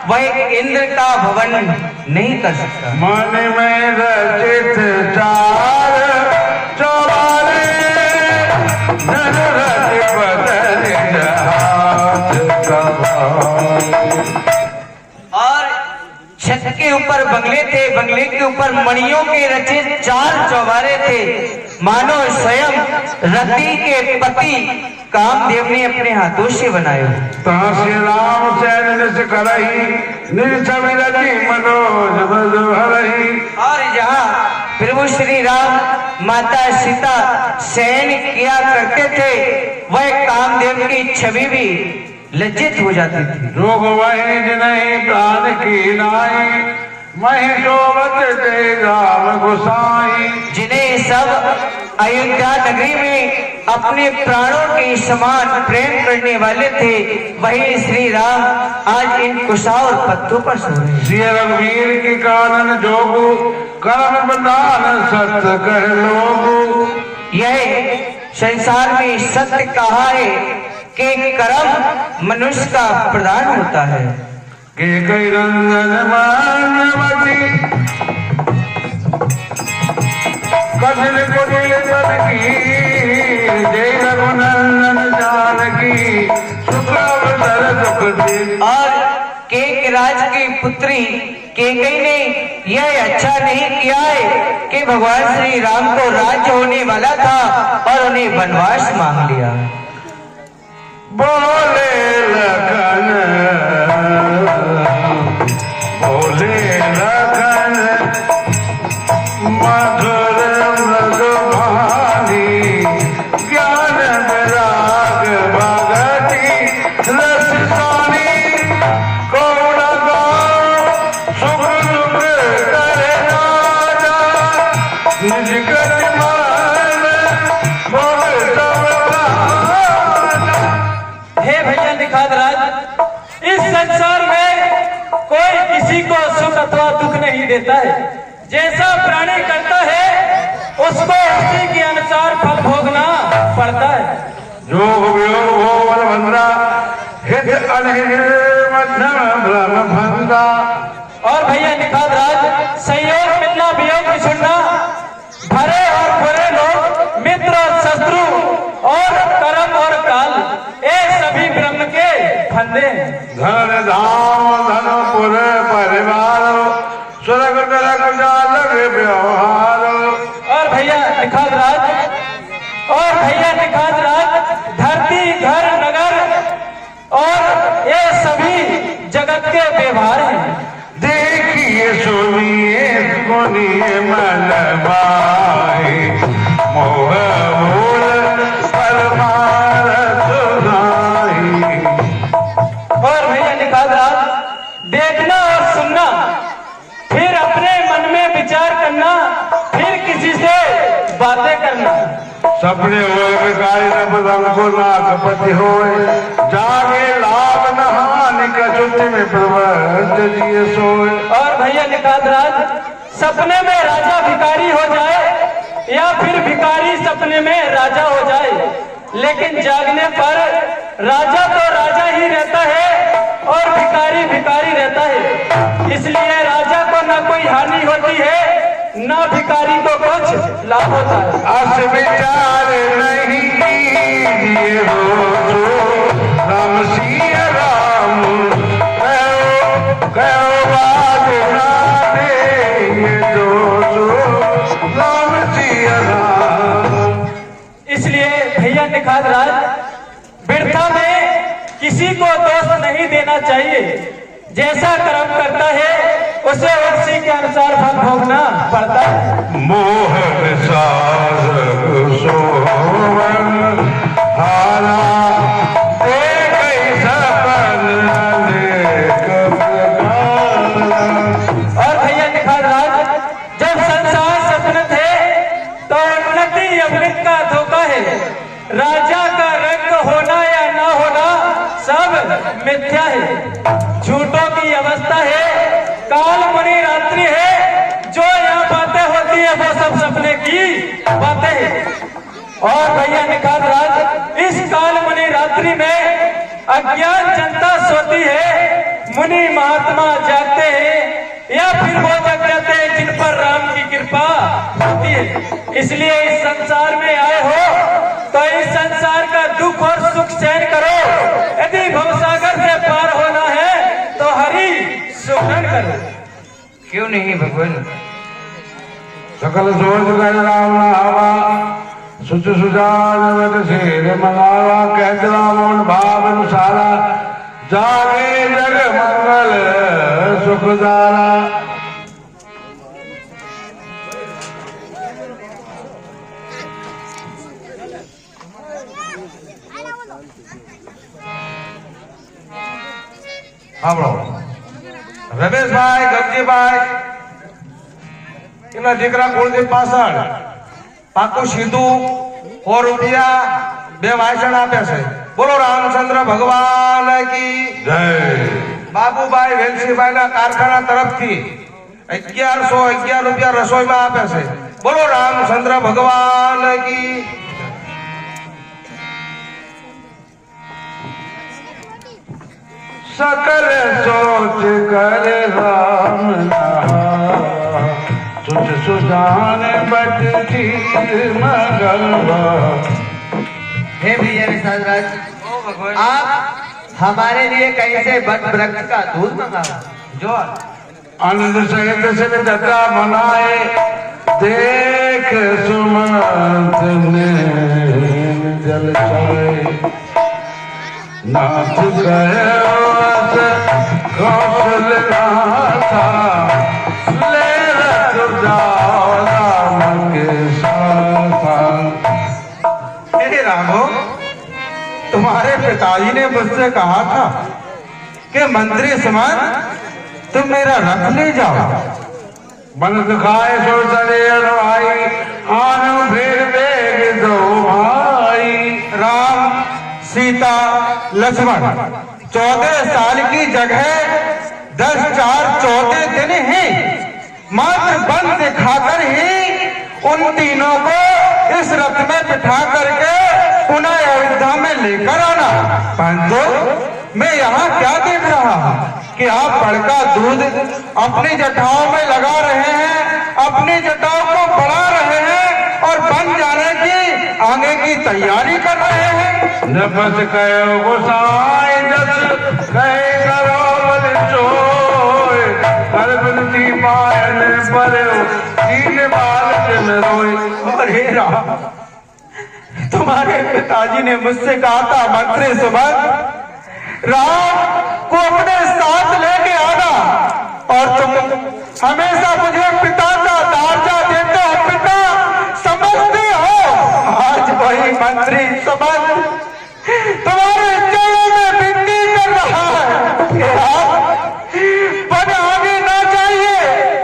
वह एक इंद्र का भवन नहीं कर सकता. मन में रचित चार चौबारे धन रच बदन जहाज और छत के ऊपर बंगले थे, बंगले के ऊपर मणियों के रचित 4 चौबारे थे. मानो स्वयं रति के पति कामदेव ने अपने हाथों से बनाए. तहाँ श्री राम सैन से करही निर्छवि रति मनोज बल हरही. और जहाँ प्रभु श्री राम माता सीता शयन किया करते थे वह कामदेव की छवि भी लज्जित हो जाती थी. जोग वही जिन्हीं प्राण की नाई मही शोभत ते राम गोसाई. जिन्हें सब अयोध्या नगरी में अपने प्राणों के समान प्रेम करने वाले थे वही श्री राम आज इन कुशावर पत्तों पर सो रहे हैं. श्री रघुवीर की कानन जोगु कर्म बंधान सत्य कह लोगु. यह संसार में सत्य कहा है कि कर्म मनुष्य का प्रदान होता है. के कई रंजन मानवती कठिन कुटिल पद की जय रघुनंदन जानकी सुखावसर सुख दी. और केक राज की पुत्री केकई ने यह अच्छा नहीं किया है कि भगवान श्री राम को राज्य होने वाला था और उन्हें वनवास मांग लिया. बोले लखन मधुर मृदुभानी ज्ञान विराग भगति रस सानी कौन सुख दुख करे राजा निज गति मान भोग सब राजा. हे भैया निखात राज, इस संसार में कोई किसी को सुख अथवा दुख नहीं देता है. जैसा प्राणी करता है उसको उसी के अनुसार फल भोगना पड़ता है. जोग वियोग हो बलभद्रा हित अनहित मध्यम भ्रम भंगा. और भैया निखात राज, संयोग मिलना वियोग की सुनना, भरे और बुरे लोग, मित्र और शत्रु और कर्म और काल, ये सभी ब्रह्म के फंदे हैं. धन धाम धनपुर परिवार स्वर्ग नरक जालक व्यवहार. और भैया निखात राज, धरती घर नगर और ये सभी जगत के व्यवहार हैं. देखिए सुनिए सुनिए मन भाई मोह मूल परमार सुनाई. और भैया निखात राज, देखना और सुनना, फिर अपने मन में विचार करना, फिर किसी से बातें करना. सपने होए बिकारी न पदंको नागपति होए जागे लाभ न हानि कछुति में प्रबंध जिए सोए. और भैया निखात राज, सपने में राजा भिखारी हो जाए या फिर भिखारी सपने में राजा हो जाए, लेकिन जागने पर राजा तो राजा ही रहता है और भिखारी भिखारी रहता है. इसलिए राजा को न कोई ना भिखारी को कुछ लाभ होता है। अस विचार नहीं कीजिए हो जो राम सिया राम कहो बात ना दे ये जो राम सिया राम। इसलिए भैया निखात राज, वृथा में किसी को दोष नहीं देना चाहिए। जैसा कर्म करता है उसे उसी के अनुसार फल भोगना पड़ता है। मोह विसार सोवन हारा और भैया निखात राज, जब संसार सपनत है तो उन्नति अवनति का धोखा है। राजा का रंग होना या ना होना सब मिथ्या है। झूठों की अवस्था है, काल मणि रात्रि है। जो यहाँ बातें होती है वो सब सपने की बातें हैं। और भैया निखात राज, इस काल मणि रात्रि में अज्ञान जनता सोती है, मुनि महात्मा जागते हैं या फिर वो जग जाते हैं जिन पर राम की कृपा होती है। इसलिए इस संसार में आए हो तो इस संसार का दुख और सुख सहन करो। यदि भवसागर से पार होना है तो हरि सुमरन करो। क्यों नहीं भगवान? सकल सोच कर राम हवा सुच सुजान शेर मंगावा कहत रावण भाव अनुसारा जागे जग मंगल सुखदारा। રમેશભાઈ ગગજીભાઈ એના દીકરા કુળદીપ પાછળ પાકું સીધું 100 રૂપિયા 2 વાસણ આપે છે। બોલો રામચંદ્ર ભગવાન કી जय। બાબુભાઈ વેલસીભાઈ ના કારખાના તરફથી 1111 રૂપિયા રસોઈમાં આપે છે। બોલો રામચંદ્ર ભગવાન की। सकल सोच कर राम सुच सुजान बट धीर मगलवा। हे भैया निखात राज, आप हमारे लिए कैसे वन वृक्ष का दूध मंगाओ जो आनंद सहित सिर दत्ता मनाए देख सुमंत ने जल छाए। नाथ कौशल नाथा ले रख जाओ राम के साथ। हे राघो, तुम्हारे पिताजी ने मुझसे कहा था कि मंत्री समान तुम मेरा रथ ले जाओ। मन दिखाए सो चले भाई आन फिर बेग दो भाई। राम सीता लक्ष्मण 14 साल की जगह 10/4 दिन ही मात्र बल दिखाकर ही उन तीनों को इस रथ में बिठा करके पुनः अयोध्या में लेकर आना। परंतु मैं यहाँ क्या देख रहा हूँ कि आप बड़का दूध अपनी जटाओं में लगा रहे हैं, अपनी जटाओं को बढ़ा रहे हैं और बन जाने की आगे की तैयारी कर रहे हैं। नपत कयो गोसाई जस कहे करो बल चोय। कर बिनती पायन परयो तीन बाल जन रोय। और हे राम, तुम्हारे पिताजी ने मुझसे कहा था मंत्री सुमन राम को अपने साथ लेके आना और तुम हमेशा मुझे पिता का दर्जा देते हो, पिता समझते हो। आज वही मंत्री सुमन तुम्हारे चरणों में विनती कर रहा है कि आप पद आगे ना चाहिए,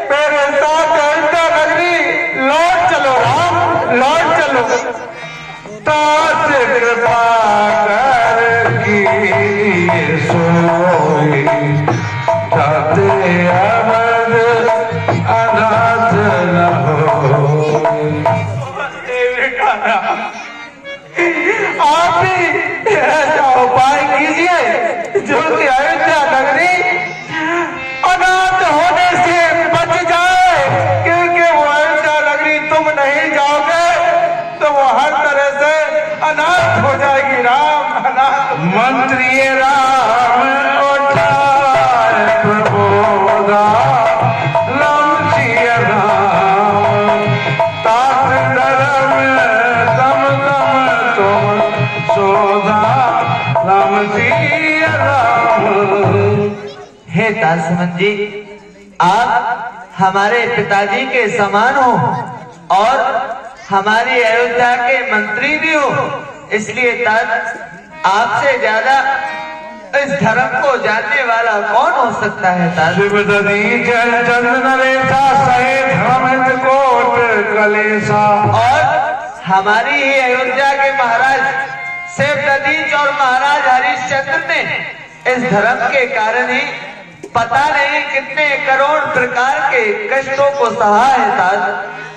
मेरे साथ अयोध्या नगरी लौट चलो राम, लौट चलो। तात कृपा कर की सोई जाते अमर अनाथ न हो। आप ही मंत्री राम उठार प्रबोधा राम सिया राम तात धर्म तम तम तुम सोधा राम सिया राम। हे दासमन जी, आप हमारे पिताजी के समान हो और हमारी अयोध्या के मंत्री भी हो, इसलिए तात आपसे ज्यादा इस धर्म को जानने वाला कौन हो सकता है तात? शिवदनी जल चंदन रेखा सहे धर्म कोट कलेसा। और हमारी ही अयोध्या के महाराज शिवदनीच और महाराज हरिश्चंद्र ने इस धर्म के कारण ही पता नहीं कितने करोड़ प्रकार के कष्टों को सहा है तात।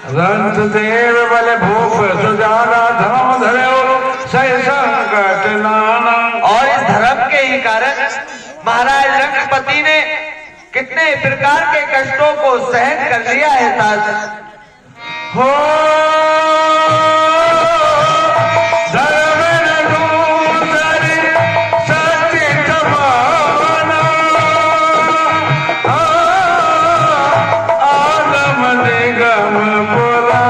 रंत देव बल भूप सुजाना धर्म धरो सह संकट नाना। और इस धर्म के ही कारण महाराज रंगपति ने कितने प्रकार के कष्टों को सहन कर लिया है तात। हो धर्म दूसरे सत्य जमाना आदम निगम पुरा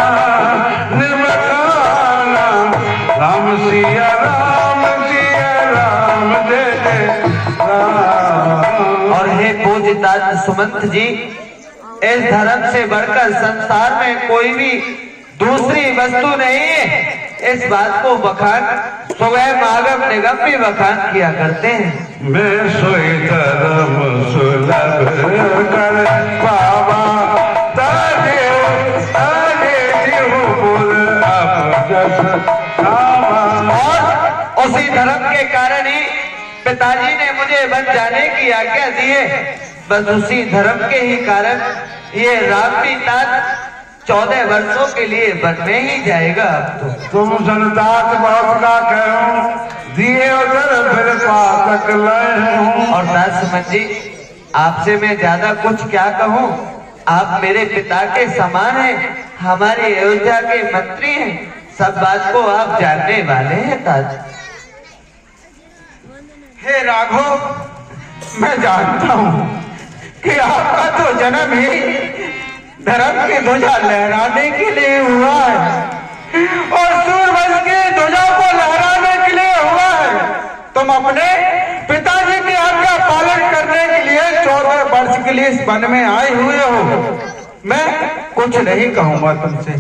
निमकाना राम सिया राम जय जय राम। और हे पूज्य तात सुमंत जी, इस धर्म से बढ़कर संसार में कोई भी दूसरी वस्तु नहीं है। इस बात को बखान स्वयं आगम निगम भी बखान किया करते हैं। मैं सोई धर्म सुलभ कर बाबा तारे बोल अब जस नामा। और उसी धर्म के कारण ही पिताजी ने मुझे वन जाने की आज्ञा दी है। बस उसी धर्म के ही कारण ये राम भी तात 14 वर्षों के लिए वन में ही जाएगा। अब तो तुम संतात बहुत का कहो दिए उधर फिर पातक लय हूँ। और दासमन जी, आपसे मैं ज्यादा कुछ क्या कहूँ, आप मेरे पिता के समान हैं, हमारी अयोध्या के मंत्री हैं, सब बात को आप जानने वाले हैं तात। हे राघव, मैं जानता हूँ कि आपका तो जन्म ही धर्म की ध्वजा लहराने के लिए हुआ है और सूर्यवंश की ध्वजा को लहराने के लिए हुआ है। तुम अपने पिताजी की आज्ञा पालन करने के लिए 14 वर्ष के लिए इस वन में आए हुए हो। मैं कुछ नहीं कहूंगा तुमसे,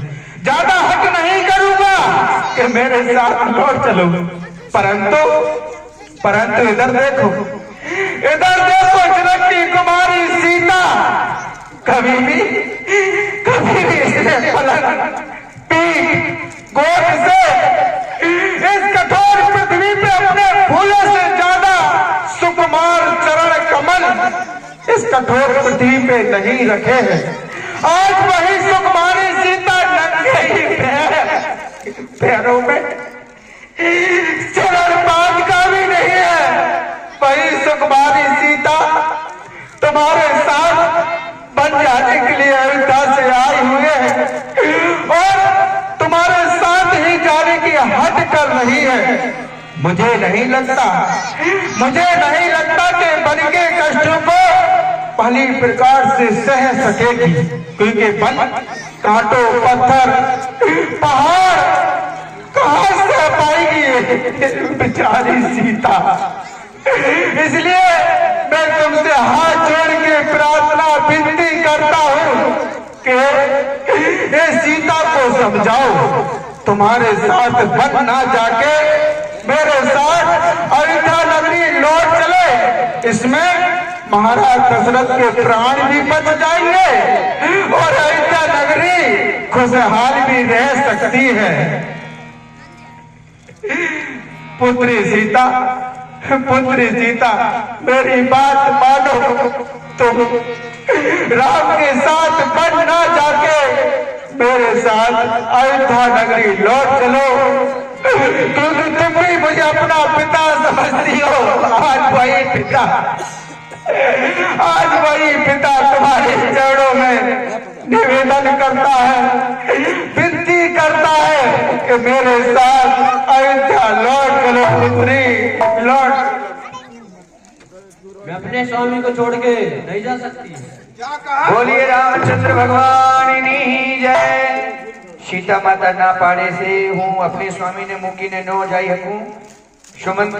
ज्यादा हक नहीं करूंगा कि मेरे साथ लौट चलो, परंतु इधर देखो, जनक की कुमारी सीता कभी भी इसने पलक पीठ गोद से इस कठोर पृथ्वी पे अपने फूलों से ज्यादा सुकुमार चरण कमल इस कठोर पृथ्वी पे नहीं रखे हैं। आज वही सुकुमारी सीता नंगे ही पैरों में चरण पाद का भी नहीं है। वही सुकुमारी सीता तुम्हारे साथ बन जाने के लिए अयोध्या से आए हुए हैं और तुम्हारे साथ ही जाने की हद कर रही है। मुझे नहीं लगता कि वन के कष्टों को भली प्रकार से सह सकेगी, क्योंकि वन कांटों पत्थर पहाड़ कहां से पाएगी बेचारी सीता। इसलिए मैं तुमसे हाथ जोड़ के प्रार्थना विनती करता हूँ कि ये सीता को समझाओ, तुम्हारे साथ वन ना जाके मेरे साथ अयोध्या नगरी लौट चले। इसमें महाराज दशरथ के प्राण भी बच जाएंगे और अयोध्या नगरी खुशहाल भी रह सकती है। पुत्री सीता मेरी बात मानो, तुम राम के साथ वन ना जाके मेरे साथ अयोध्या नगरी लौट चलो, क्योंकि तुम भी मुझे अपना पिता समझती हो। आज वही पिता तुम्हारे चरणों में निवेदन करता है, विनती करता है कि मेरे साथ अयोध्या लौट चलो पुत्री, लौट। मैं अपने स्वामी को छोड़ के नहीं जा सकती। क्या कहा? बोलिए रामचंद्र भगवान की जय। सीता माता ना पाड़े से हूँ अपने स्वामी ने मूकी ने नो जाई हकूं। सुमंत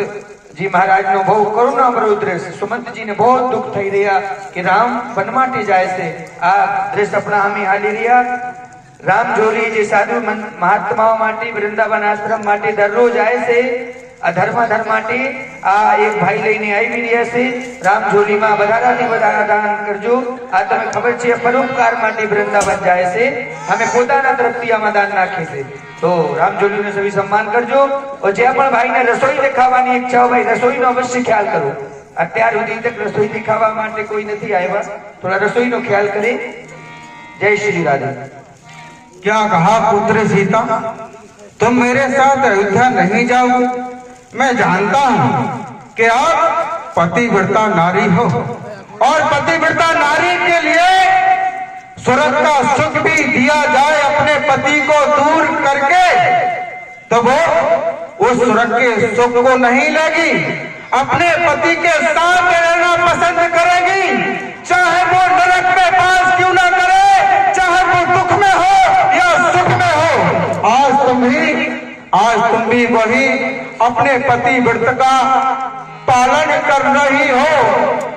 जी महाराज नो बहु करुणा भरो दृश्य। सुमंत जी ने बहुत दुख थई रिया कि राम बनमाटे जाए से आ दृश्य अपना हमें हाली रिया। राम जोली जे साधु महात्माओं माटे वृंदावन आश्रम माटे दररोज आए से अधर्माधर्म माटे आ एक भाई लईने आई भी रिया से राम झोली में વધારાની વધારા દાન કરજો। આ તમે ખબર છે પરોપકાર માટે વૃંદાવન જાય છે અમે પોતાના તરફથી આમાં દાન નાખે છે તો રામ झोलीને સभी सम्मान કરજો। और જે પણ ભાઈને રસોઈ દેખાવાની ઈચ્છા હોય ભાઈ રસોઈનો અવશ્ય ખ્યાલ કરો। અત્યાર સુધી તક રસોઈ દેખાવા માટે કોઈ નથી આવ્યા, થોડા રસોઈનો ખ્યાલ કરે। जय श्री राधे। क्या कहा पुत्र सीता, तुम मेरे साथ अयोध्या नहीं जाओगे? मैं जानता हूँ कि आप पतिव्रता नारी हो और पतिव्रता नारी के लिए स्वर्ग का सुख भी दिया जाए अपने पति को दूर करके तो वो उस स्वर्ग के सुख को नहीं लेगी, अपने पति के साथ रहना पसंद करेगी, चाहे वो नरक में पास क्यों ना करे, चाहे वो दुख में हो या सुख में हो। आज तुम भी वही अपने पति व्रत का पालन कर रही हो।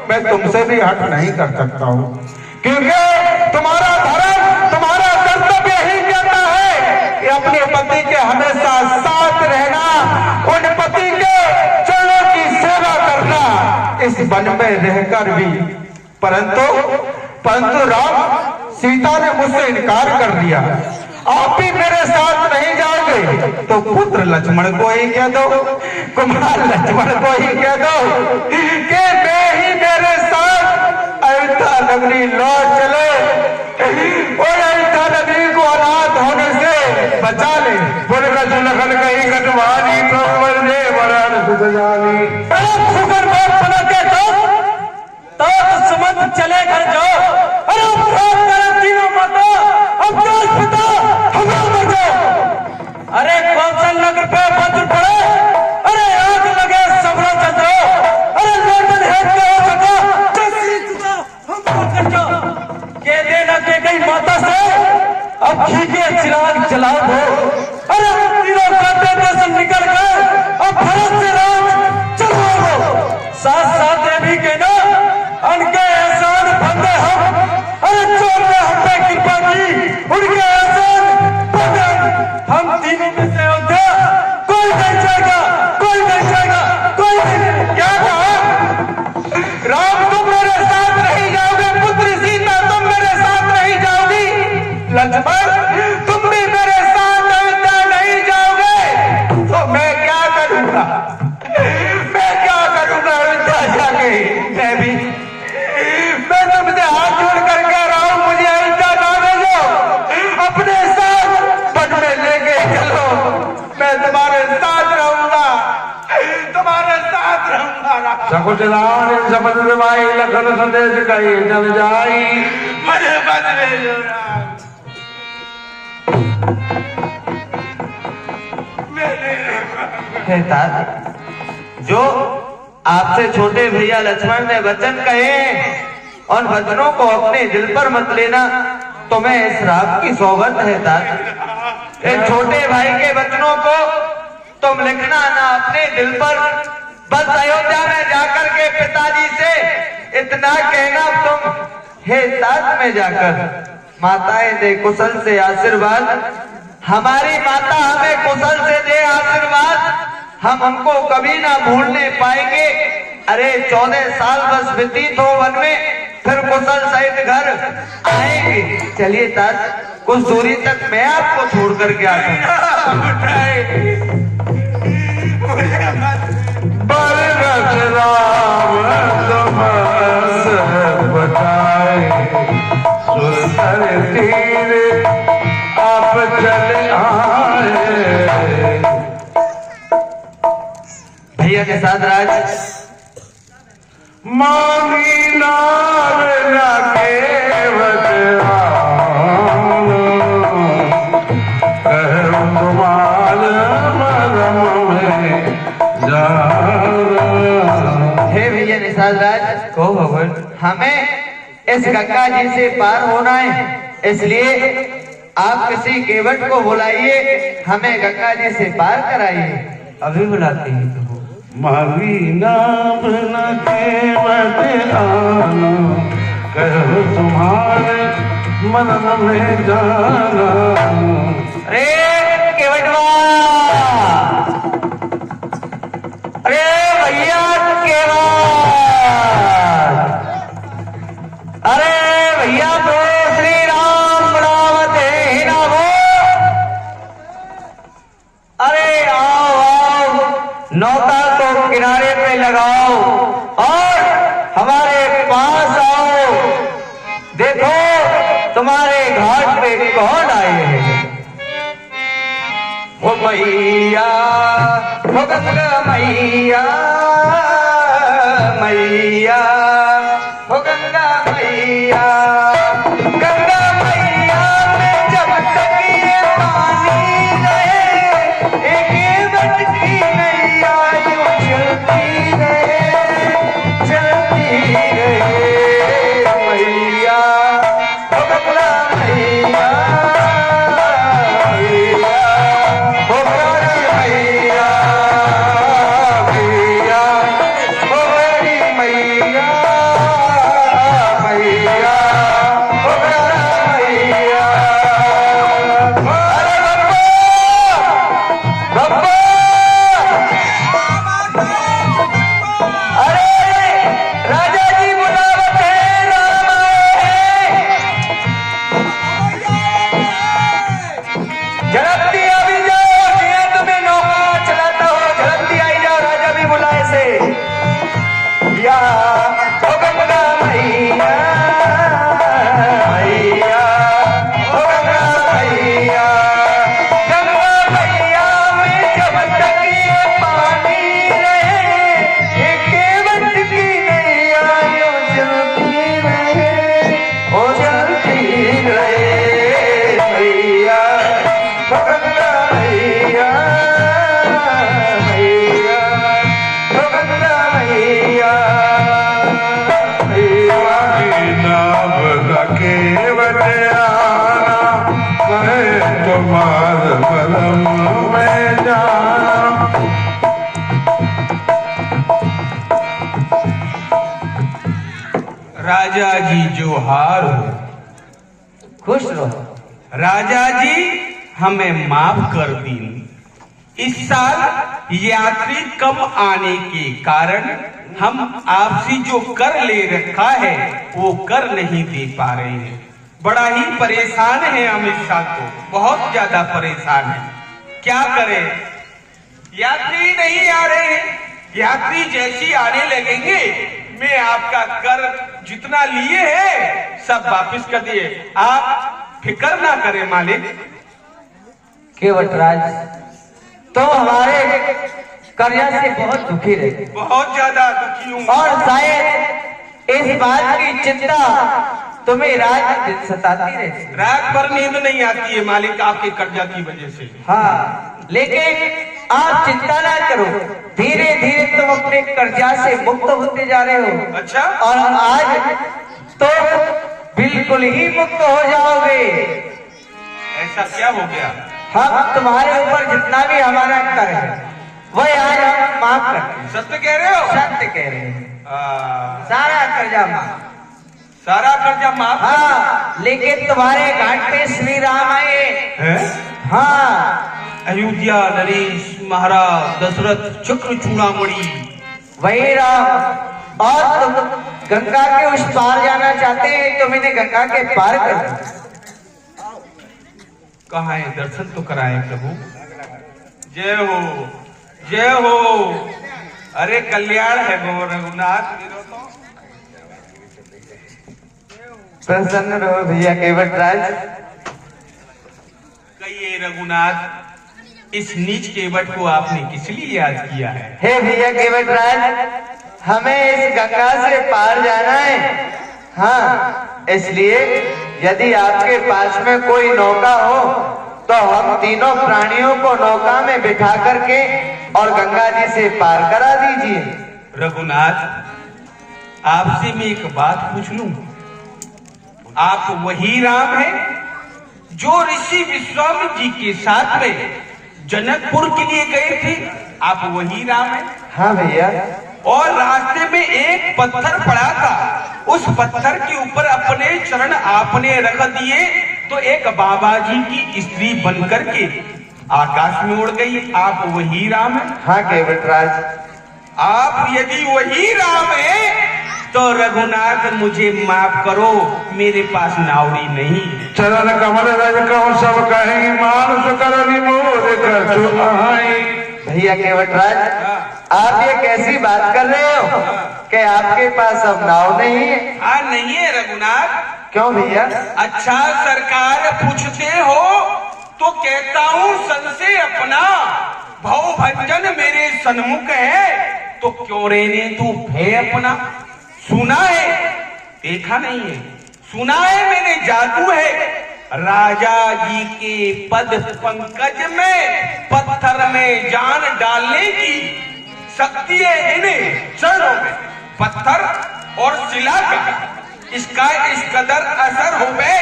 मैं तुमसे भी हट नहीं कर सकता हूँ क्योंकि तुम्हारा धर्म, तुम्हारा कर्तव्य ही कहता है कि अपने पति के हमेशा साथ रहना, उन पति के चरणों की सेवा करना इस वन में रहकर भी। परंतु राम, सीता ने मुझसे इनकार कर दिया। आप भी मेरे साथ नहीं जाओगे तो पुत्र लक्ष्मण को ही कह दो, कुमार लक्ष्मण को ही कह दो कि मैं ही मेरे साथ अयोध्या नगरी लौट चले और अयोध्या नगरी को अनाथ होने से बचा ले। लखन कहीं कटवानी सुगर बात बना के तो सुमंत चले घर जाओ। अरे तीनों माता अब पिता हमरा मर जाओ। अरे कौशल नगर पे वज्र पड़े, अरे आग लगे सबरा चंद्र, अरे लंदन हेड के हो सका हम कर जाओ के देना के गई माता से अब घी के चिराग जलाओ हो। अरे तीनों कांटे दर्शन निकल गए, अब भरत से राम चलो हो। साथ साथ ये भी कहना उनके एहसान बंदे हम, अरे जो ने हम पे कृपा की उनके एहसान बंदे हम तीनों में से अयोध्या कोई नहीं जाएगा, कोई नहीं जाएगा, कोई नहीं। क्या कहा राम, तुम मेरे साथ नहीं जाओगे? पुत्री सीता तुम मेरे साथ नहीं जाओगी? लक्ष्मण तुम भी मेरे साथ अयोध्या नहीं जाओगे? तो मैं क्या करूंगा, मैं क्या करूंगा अयोध्या जाके? मैं तुमसे हाथ जोड़ कर कह रहा हूं मुझे अयोध्या जाने दो, अपने साथ वन में लेके चलो, मैं तुम्हारे साथ रहूंगा, तुम्हारे साथ रहूंगा। सकुचरान शपथ निभाई लखन संदेश कही जन जाई मुझे बदले जो राम। हे तात, जो आपसे छोटे भैया लक्ष्मण ने वचन कहे और वचनों को अपने दिल पर मत लेना, तुम्हें इस रात की सोबत है तात। इन छोटे भाई के वचनों को तुम लिखना ना अपने दिल पर, बस अयोध्या में जाकर के पिताजी से इतना कहना तुम, हे तात में जाकर माताएं दे कुशल से आशीर्वाद, हमारी माता हमें कुशल से दे आशीर्वाद, हम हमको कभी ना भूलने पाएंगे। अरे 14 साल बस व्यतीत हो वन में, फिर कुशल सहित घर आएंगे। चलिए तात, कुछ दूरी तक मैं आपको छोड़ करके आता हूँ। तीर आप चले आए भैया के साथ राज मांगी नार लगे कहूँ माल मरम में जा हमें इस गंगा जी से पार होना है, इसलिए आप किसी केवट को बुलाइए, हमें गंगा जी से पार कराइए। अभी बुलाते हैं तो मारी नाम न केवट आना, कहो तुम्हारे मन में जाना। अरे केवटवा, अरे भैया केवट, अरे भैया तो श्री राम बनावते ही ना हो। अरे आओ आओ, नौका को किनारे पे लगाओ और हमारे पास आओ। देखो तुम्हारे घाट पे कौन आए हैं। हो मैया, हो गंगा मैया, मैया, हो गंगा मैया, गंगा मैया में जब तक ये पानी रहे, एक बटकी नैया यूं चलती रहे, चलती रहे। मैया, हो गंगा मैया, हो बड़ी मैया, मैया, हो बड़ी मैया, मैया, हो बड़ी मैया। अरे बप्पा, अरे राजा जी बुलावत है, राम आए। झड़कती अभी जाओ, जिया तुम्हें नौका चलाता हो, झड़कती आई जाओ, राजा भी बुलाए से। या हो गंगा मैया, मैया, हो गंगा मैया, गंगा मैया में जब तक ये पानी रहे, एक बटकी नैया यूं चलती रहे, ओ चलती रहे। मैया, हो गंगा मैया, मैया, हो गंगा मैया, मैया। मारी नाम न केवट आना, कहे तुम्हारे मन में जाना। राजा जी जोहार हो। खुश रहो। राजा जी हमें माफ कर दी। इस साल यात्री कम आने के कारण हम आपसे जो कर ले रखा है वो कर नहीं दे पा रहे हैं। बड़ा ही परेशान है हम इस साल तो, बहुत ज्यादा परेशान है। क्या करें, यात्री नहीं आ रहे हैं। यात्री जैसी आने लगेंगे मैं आपका कर जितना लिए हैं सब वापस कर दिए। आप फिक्र ना करें मालिक। केवटराज, तो हमारे कर्जा से बहुत दुखी रहे बहुत ज्यादा दुखी हूँ और शायद इस बात की चिंता तुम्हें रात दिन सताती रहती। रात भर नींद नहीं आती है मालिक आपके कर्जा की वजह से। हाँ, लेकिन आप चिंता ना करो, धीरे धीरे तुम अपने कर्जा से मुक्त होते जा रहे हो। अच्छा, और आज तो बिल्कुल ही मुक्त हो जाओगे। ऐसा क्या हो गया? हम तुम्हारे ऊपर जितना भी हमारा कर है वह आज हम माफ करते हैं। सत्य कह रहे हो? सत्य कह रहे हैं, सारा कर्जा माफ। सारा कर्जा माफ? हाँ, लेकिन तुम्हारे घाट पे श्री राम आए है? हाँ, अयोध्या नरेश महाराज दशरथ चक्र चूड़ामणि वही राम। और तुम गंगा के उस पार जाना चाहते हैं, तुम इन्हें गंगा के पार कर दो। कहाँ है? दर्शन तो कराए प्रभु। जय हो, जय हो। अरे कल्याण है गो रघुनाथ। प्रसन्न रहो भैया केवटराज। कहिए रघुनाथ, इस नीच केवट को आपने किस लिए याद किया है? हे भैया केवटराज, हमें इस गंगा से पार जाना है। हाँ, इसलिए यदि आपके पास में कोई नौका हो तो हम तीनों प्राणियों को नौका में बिठा करके और गंगा जी से पार करा दीजिए। रघुनाथ, आपसे मैं एक बात पूछ लूं, आप वही राम हैं जो ऋषि विश्वामित्र जी के साथ में जनकपुर के लिए गए थे? आप वही राम हैं? हाँ भैया। और रास्ते में एक पत्थर पड़ा था, उस पत्थर के ऊपर अपने चरण आपने रख दिए तो एक बाबा जी की स्त्री बनकर के आकाश में उड़ गई। आप वही राम हैं? हाँ केवटराज। आप यदि वही राम हैं तो रघुनाथ मुझे माफ करो, मेरे पास नावड़ी नहीं। चरण कमल रज कहो सब कहेंगे मानुष करनी मोर कछु आई। भैया केवटराज, आप ये कैसी बात कर रहे हो कि आपके पास अब नाव नहीं है? हाँ नहीं है रघुनाथ। क्यों भैया? अच्छा सरकार पूछते हो तो कहता हूँ सन से अपना भव भंजन मेरे सन्मुख है, तो क्यों रहने तू भय अपना। सुना है, देखा नहीं है, सुना है मैंने जादू है। राजा जी के पद पंकज में पत्थर में जान डालने की शक्ति है इन्हें चरणों में। पत्थर और शिला का इसका इस कदर असर हो गए।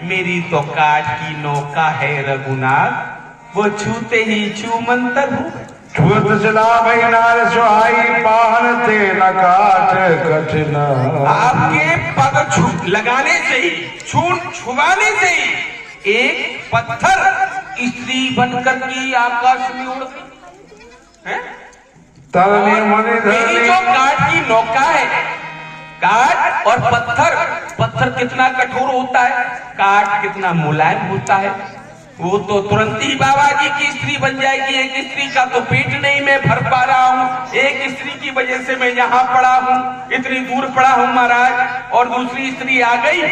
मेरी तो काठ की नौका है रघुनाथ, वो छूते ही छू मंतर हो गए। छुत चला भई नार सुहाई पाहन थे न काट कठिन। आपके पग छू लगाने से ही, छुआने से ही एक पत्थर स्त्री बनकर के आकाश में उड़ गई। तरनी मुनि मेरी जो काठ की नौका है, काठ और पत्थर, पत्थर कितना कठोर होता है, काठ कितना मुलायम होता है। वो तो तुरंत ही बाबा जी की स्त्री बन जाएगी। एक स्त्री का तो पेट नहीं मैं भर पा रहा हूँ, एक स्त्री की वजह से मैं यहाँ पड़ा हूँ, इतनी दूर पड़ा हूँ महाराज, और दूसरी स्त्री आ गई,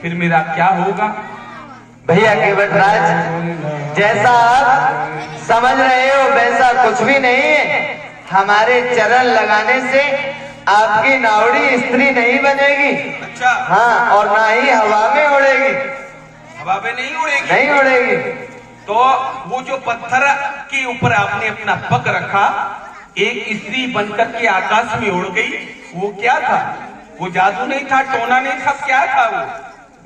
फिर मेरा क्या होगा? भैया केवटराज, जैसा आप समझ रहे हो वैसा कुछ भी नहीं है। हमारे चरण लगाने से आपकी नावड़ी स्त्री नहीं बनेगी। अच्छा। हाँ, और ना ही हवा में उड़ेगी। हवा में नहीं उड़ेगी? नहीं उड़ेगी। तो वो जो पत्थर के ऊपर आपने अपना पग रखा, एक स्त्री बनकर के आकाश में उड़ गई, वो क्या था? वो जादू नहीं था, टोना नहीं था, क्या था वो?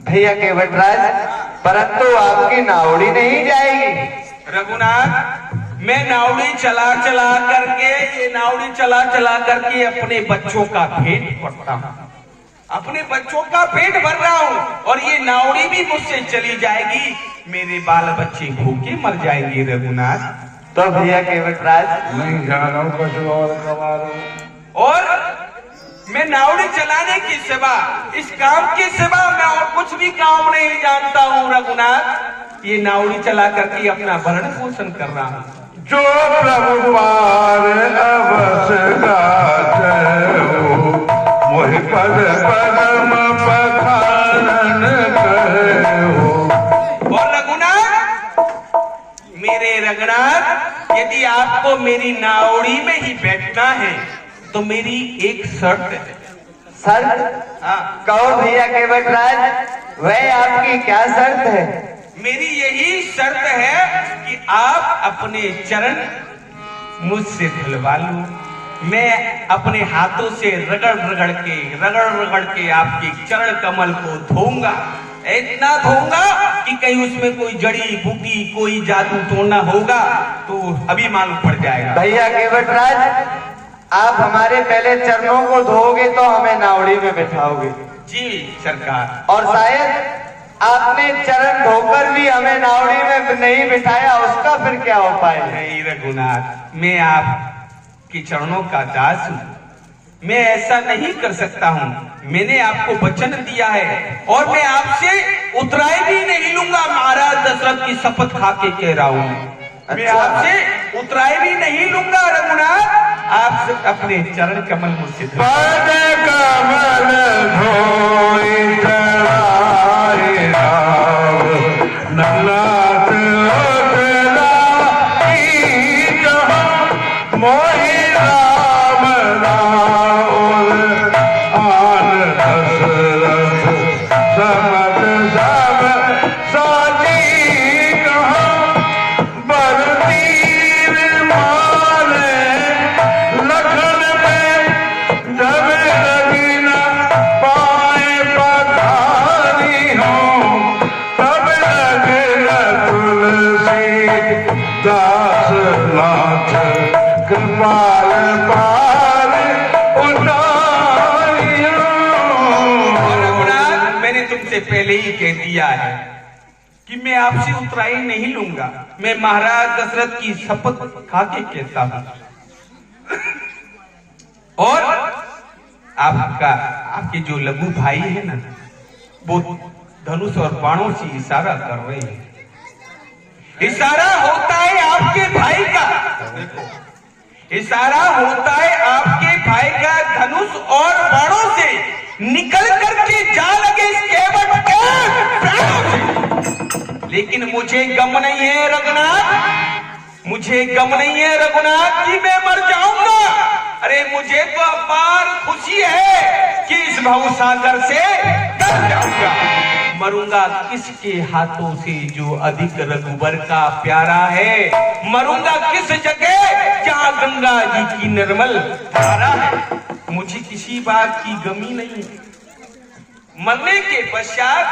भैया केवटराज, परंतु आपकी नावड़ी नहीं जाएगी। रघुनाथ, मैं नावड़ी चला चला करके, ये नावड़ी चला चला करके अपने बच्चों का पेट भरता हूँ, अपने बच्चों का पेट भर रहा हूँ, और ये नावड़ी भी मुझसे चली जाएगी, मेरे बाल बच्चे भूखे मर जाएंगे रघुनाथ। तो भैया केवटराज, नहीं जानो कुछ और कमारो। और मैं नावड़ी चलाने की सिवा, इस काम के सिवा मैं और कुछ भी काम नहीं जानता हूँ रघुनाथ। ये नावड़ी चला करके अपना भरण पोषण कर रहा हूँ। जो प्रभु पार अवस गाचो, मोहि पद परम पखानन कहो। और रघुनाथ, मेरे रघुनाथ, यदि आपको मेरी नावड़ी में ही बैठना है तो मेरी एक शर्त है। शर्त? हाँ, कहो भैया केवटराज, वह आपकी क्या शर्त है? मेरी यही शर्त है कि आप अपने चरण मुझसे धुलवा लो। मैं अपने हाथों से रगड़ रगड़ के आपके चरण कमल को धोऊंगा, इतना धोऊंगा कि कहीं उसमें कोई जड़ी बूटी, कोई जादू टोना होगा तो अभी मालूम पड़ जाएगा। भैया केवटराज, आप हमारे पहले चरणों को धोओगे तो हमें नावड़ी में बैठाओगे। जी सरकार। और शायद आपने चरण धोकर भी हमें नावड़ी में नहीं बिठाया, उसका फिर क्या उपाय है? नहीं रघुनाथ, मैं आपके चरणों का दास हूँ, मैं ऐसा नहीं कर सकता हूँ। मैंने आपको वचन दिया है और मैं आपसे उतराई भी नहीं लूंगा। महाराज दशरथ की शपथ खा के कह रहा हूँ, मैं आपसे उतराई भी नहीं लूंगा रघुनाथ। आप अपने चरण कमल मुझसे पद कमल धोई चढ़ाए राव, नलात उतराई जहाँ, मोहि राम राउर आन दशरथ समत सब साजी कहाँ, बर तीर मारे लखन में जब लगी दास नाथ कृपाल पाल उतारियो। रघुनाथ, मैंने तुमसे पहले ही कह दिया है कि मैं आपसे उतराई नहीं लूंगा। मैं महाराज दशरथ की शपथ खा के कहता हूं। और आपके जो लघु भाई है ना, वो धनुष और बाणों से इशारा कर रहे हैं। इशारा होता है आपके भाई का, देखो, इशारा होता है आपके भाई का धनुष और बाणों से निकल करके जा लगे इस केवट के प्राणों से। लेकिन मुझे गम नहीं है रघुनाथ, मुझे गम नहीं है रघुनाथ कि मैं मर जाऊंगा। अरे मुझे तो अपार खुशी है कि इस भवसागर से डर जाऊंगा। मरूंगा किसके हाथों से जो अधिक रघुवर का प्यारा है, मरूंगा किस जगह जहां गंगा जी की निर्मल धारा है। मुझे किसी बात की गमी नहीं है। मरने के पश्चात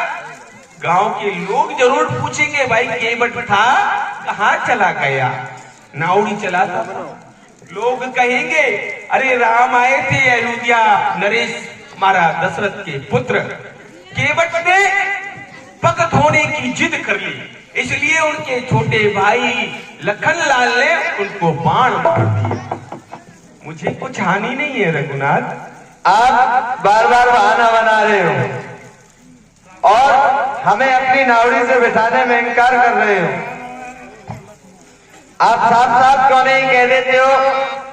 गांव के लोग जरूर पूछेंगे, भाई केवट था कहां चला गया, नावड़ी चला था। लोग कहेंगे, अरे राम आए थे अयोध्या, नरेश महाराज दशरथ के पुत्र, केवट ने पग धोने की जिद कर ली, इसलिए उनके छोटे भाई लखनलाल ने उनको बाण मार दिया। मुझे कुछ हानि नहीं है रघुनाथ। आप बार बार बहाना बना रहे हो और हमें अपनी नावड़ी से बिठाने में इनकार कर रहे हो। आप साफ साफ क्यों नहीं कह देते हो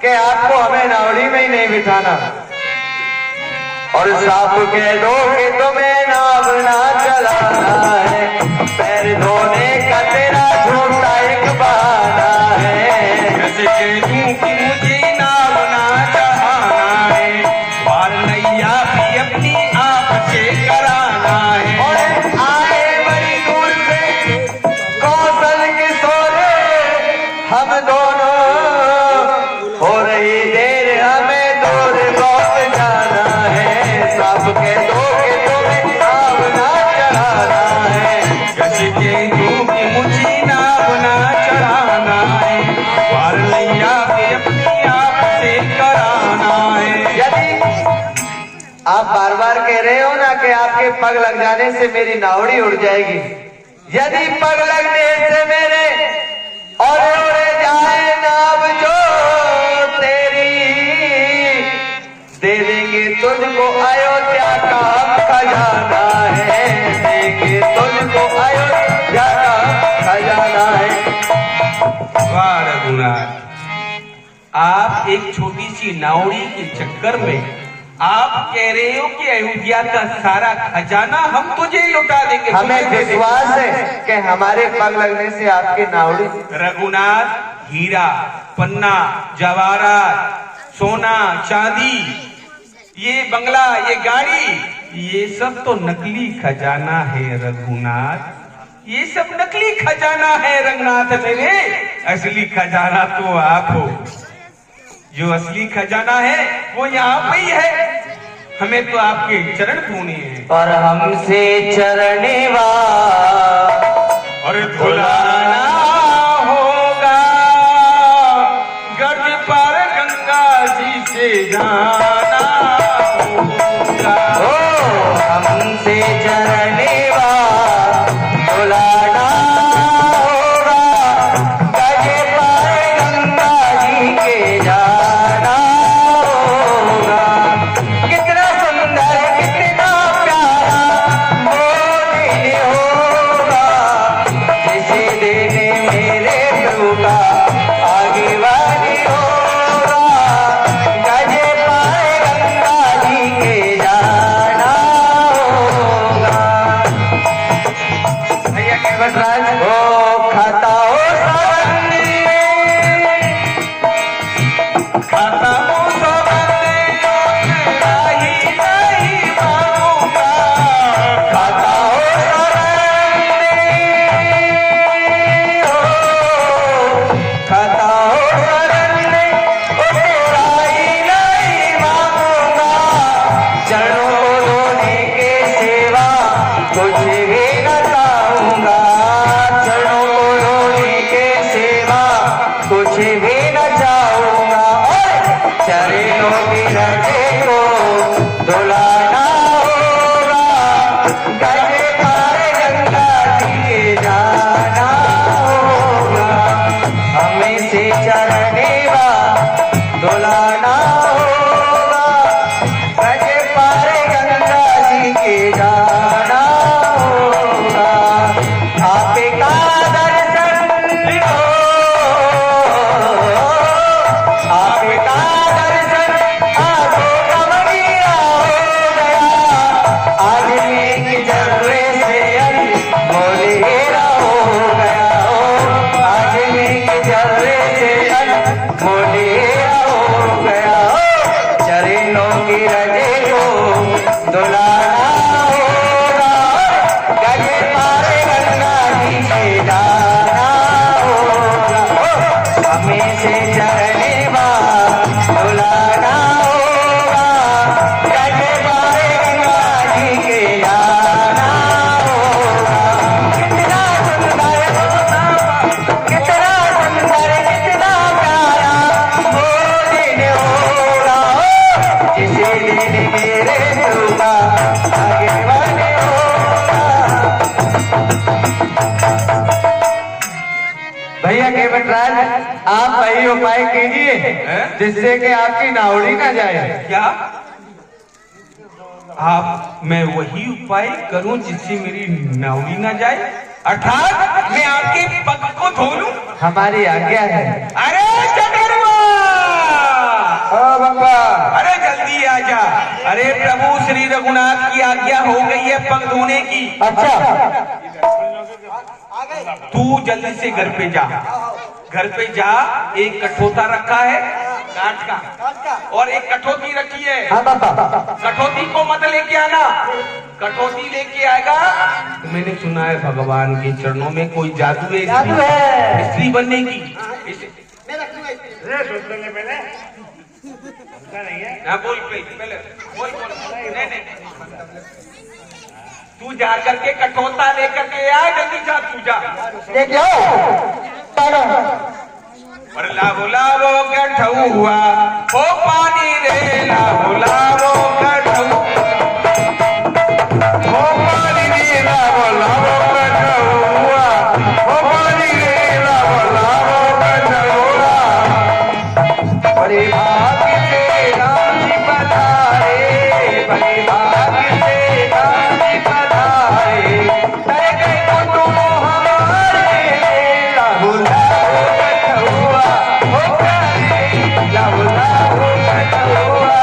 कि आपको हमें नावड़ी में ही नहीं बिठाना, और साफ कह दो कि तुम्हें नाव ना चलाना है, पैर धोने का तेरा छोटा एक बहाना है। कैसे कह दूं कि मुझे नाव ना चढ़ाना है, पार नैया भी अपनी आप से कराना है। और आए बड़ी दूर से कौशल किशोरे हम दोनों, हो रही देर हमें दूर बहुत जाना है, साफ कह दो कि तुम्हें नाव ना चढ़ाना है। कैसे कह दूं कि मुझे नाव ना चढ़ाना है, पार नैया भी अपनी आप से कराना है। यदि आप बार बार कह रहे हो ना कि आपके पग लग जाने से मेरी नावड़ी उड़ जाएगी, यदि पग लगने से मेरे और उड़ जाए नाव जो तेरी, दे देंगे तुझको अयोध्या का खजाना है, देंगे तुझको अयोध्या का खजाना है। वाह रघुनाथ, आप एक छोटी सी नावड़ी के चक्कर में आप कह रहे हो कि अयोध्या का सारा खजाना हम तुझे लुटा देंगे। हमें विश्वास है कि हमारे पग लगने से आपकी नावड़ी। रघुनाथ, हीरा पन्ना जवाहरात, सोना चांदी, ये बंगला, ये गाड़ी, ये सब तो नकली खजाना है रघुनाथ, ये सब नकली खजाना है रघुनाथ मेरे। असली खजाना तो आप हो। जो असली खजाना है वो यहाँ पे ही है। हमें तो आपके चरण धोने हैं और हमसे चरणेवा और धुलाना होगा, गर्ज पर गंगा जी से जाना होगा। ओ हमसे चरणेवा बुलाना होगा, गजे पाए गंगा जी के जाना होगा। कितना सुंदर कितना प्यारा वो दिन होगा, जिसे देने मेरे प्रभु का आगे वाली होगा, गजे पाए गंगा जी के जाना होगा। भैया केवटराज हो खाता हो सावंती, खाता हूँ सौगंधी, नहीं नहीं मांगूंगा। खाता हो सावंती, खाता हो सावंती, तेरा ही नहीं मांगूंगा। चरणों को धोने के सेवा कुछ भी न चाहूंगा, चरणों राज आप वही उपाय कीजिए जिससे कि आपकी नावड़ी ना जाए। क्या आप मैं वही उपाय करूं जिससे मेरी नावड़ी ना जाए? अर्थात मैं आपके पग को धो लूं? हमारी आज्ञा है। अरे चटरवा, अरे जल्दी आ जा। अरे प्रभु श्री रघुनाथ की आज्ञा हो गई है पग धोने की। अच्छा तू जल्दी से घर पे जा, घर पे जा। एक कठोता रखा है काठ का और एक कठौती रखी है। कठौती को मत लेके आना, कठौती लेके आएगा। तो मैंने सुना है भगवान के चरणों में कोई जादू है, स्त्री बनने की। बोल पहले बोल। नहीं तू जा करके कठौता लेकर के आ, जल्दी जा तू जा। और लाभो लाभो कठौ हुआ हो पानी रे, लाभो लाभो कठौ हो पानी रे, लाभो लाभो कठौ हुआ हो पानी रे, लाभो लाभो कठौ हुआ। बड़े भाग्य से राम जी पधारे, बड़े भाग्य से राम जी पधारे, तय गए कुटुंब हमारे, लाभो लाभो कठौ हुआ हो प्यारे, लाभो लाभो कठौ हुआ।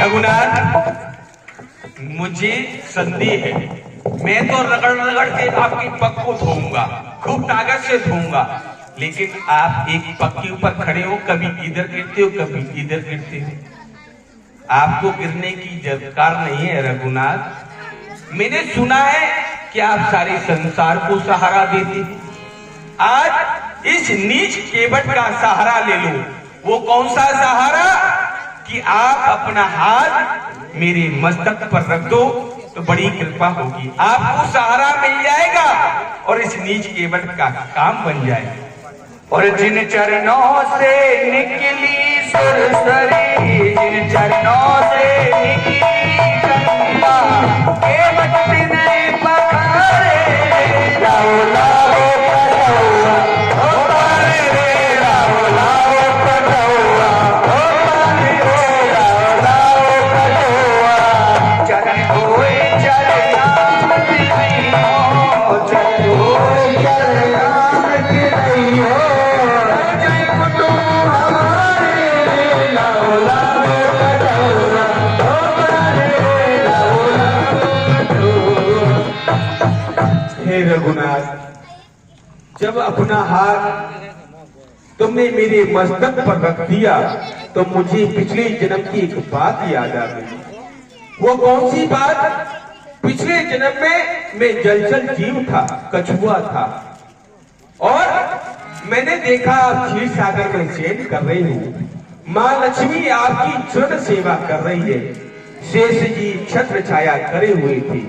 रघुनाथ, मुझे संदेह है, मैं तो रगड़ रगड़ के आपके पग को धोऊंगा, खूब ताकत से धोऊंगा, लेकिन आप एक पग के ऊपर खड़े हो, कभी इधर गिरते हो कभी इधर गिरते हो। आपको गिरने की जरूरत नहीं है रघुनाथ। मैंने सुना है कि आप सारे संसार को सहारा देते। आज इस नीच केवट का सहारा ले लो। वो कौन सा सहारा कि आप अपना हाथ मेरे मस्तक पर रख दो तो बड़ी कृपा होगी, आपको सहारा मिल जाएगा और इस नीच केवट का काम बन जाएगा। और जिन चरणों से निकली सुरसरी, जिन चरणों से निकली गंगा, केवट ने पखारे, लाओ लाओ कठौआ हो पानी रे, लाओ लाओ कठौआ हो पानी रे, लाओ लाओ कठौआ। चरण धोए चरणाम की नहीं हो, चरण धोए चरणाम की नहीं हो, जय कुटुंब हमारे, लाओ लाओ कठौआ हो पानी रे, लाओ लाओ कठौआ। हे रघुनाथ, जब अपना हाथ तुमने मेरे मस्तक पर रख दिया तो मुझे पिछले जन्म की एक बात याद आ गई। वो कौन सी बात? पिछले जन्म में मैं जलचर जीव था, कछुआ था, और मैंने देखा आप क्षीर सागर में शयन कर रही हूँ। माँ लक्ष्मी आपकी चरण सेवा कर रही है। शेष जी छत्र छाया करे हुए थे,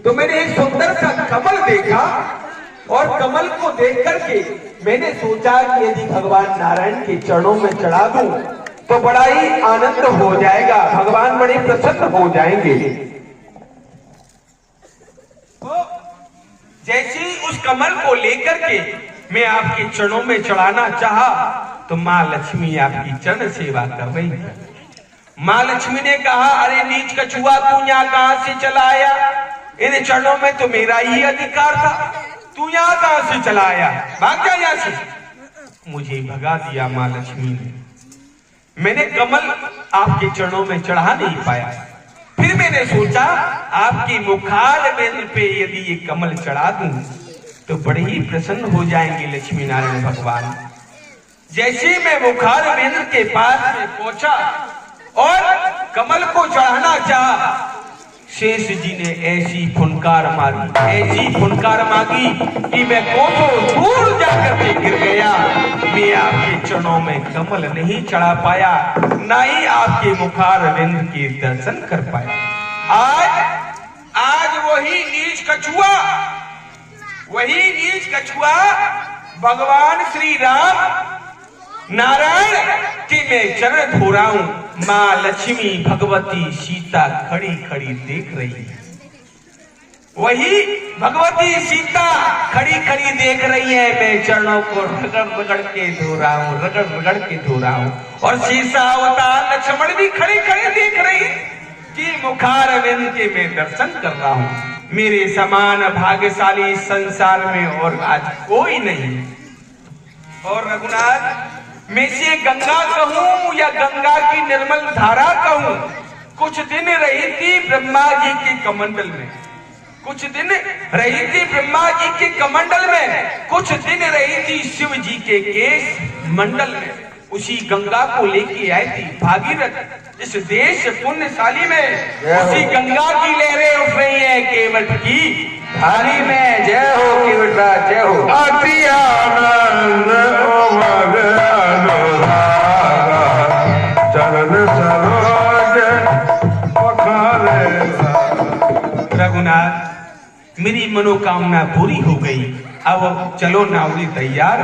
तो मैंने एक सुंदर सा कमल देखा और कमल को देख करके मैंने सोचा कि यदि भगवान नारायण के चरणों में चढ़ा दूं तो बड़ा ही आनंद हो जाएगा, भगवान बड़े प्रसन्न हो जाएंगे। जैसे ही उस कमल को लेकर के मैं आपके चरणों में चढ़ाना चाहा तो माँ लक्ष्मी आपकी चरण सेवा कर रही है। माँ लक्ष्मी ने कहा, अरे नीच कछुआ, तू यहाँ कहाँ से चला आया? इन चरणों में तो मेरा ही अधिकार था, तू यहाँ कहाँ से चला आया? भाग जा यहाँ से। मुझे भगा दिया माँ लक्ष्मी ने। मैंने कमल आपके चरणों में चढ़ा नहीं पाया। फिर मैंने सोचा आपके मुखार बेंद्र पे यदि ये कमल चढ़ा दूं तो बड़े ही प्रसन्न हो जाएंगे लक्ष्मी नारायण भगवान। जैसे मैं मुखार बेंद्र के पास में पहुंचा और कमल को चढ़ाना चाहा, शेष जी ने ऐसी फुनकार मारी, ऐसी फुनकार मांगी कि मैं कोसों दूर जाकर के गिर गया। मैं आपके चरणों में कमल नहीं चढ़ा पाया, ना ही आपके मुखार बिंद के दर्शन कर पाया। आज वही नीच कछुआ भगवान श्री राम नारायण के मैं चरण धो रहा हूं। माँ लक्ष्मी भगवती सीता खड़ी खड़ी देख रही है। वही भगवती सीता खड़ी खड़ी देख रही है, मैं चरणों को रगड़ रगड़ के धो रहा हूँ, रगड़ रगड़ के धो रहा हूँ। और सीता अवतार लक्ष्मण भी खड़ी खड़ी देख रही कि मुखारविंद के मैं दर्शन कर रहा हूँ। मेरे समान भाग्यशाली इस संसार में और आज कोई नहीं। और रघुनाथ, मैं से गंगा कहूँ या गंगा की निर्मल धारा कहूँ, कुछ दिन रही थी ब्रह्मा जी के कमंडल में, कुछ दिन रही थी ब्रह्मा जी के कमंडल में, कुछ दिन रही थी शिव जी के केश मंडल में। उसी गंगा को लेके आई थी भागीरथ इस देश पुण्यशाली में। उसी गंगा की लहरें उठ रही है केवट की धारी में। जय हो केवट राज, जय हो। अति आनंद उमग अनुरागा, चरण सरोज पखारे। रघुनाथ, मेरी मनोकामना पूरी हो गई, अब चलो नावरी तैयार।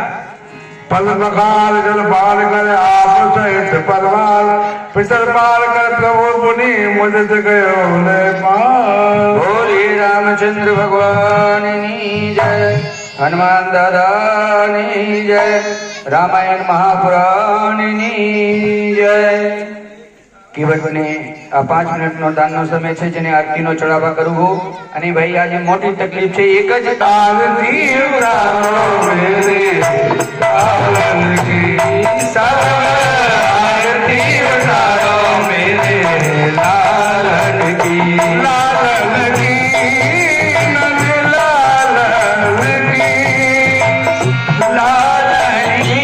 पल मकार जल बाल कर आप सहित परवार, पितर पाल कर प्रभु मुनि मुदित गयो नेपाल। बोले रामचंद्र भगवान की जय, हनुमान दादा की जय, रामायण महापुराण की जय। કેવટને આ 5 મિનિટનો દાનનો સમય છે, જેને આરતીનો ચડાવવા કરવો। અને ભાઈ આજે મોટી તકલીફ છે, એક જ आरती उतारो मेरे लालन की, सब आरती उतारो मेरे लालन की, लालन की नंद लालन की, लालन की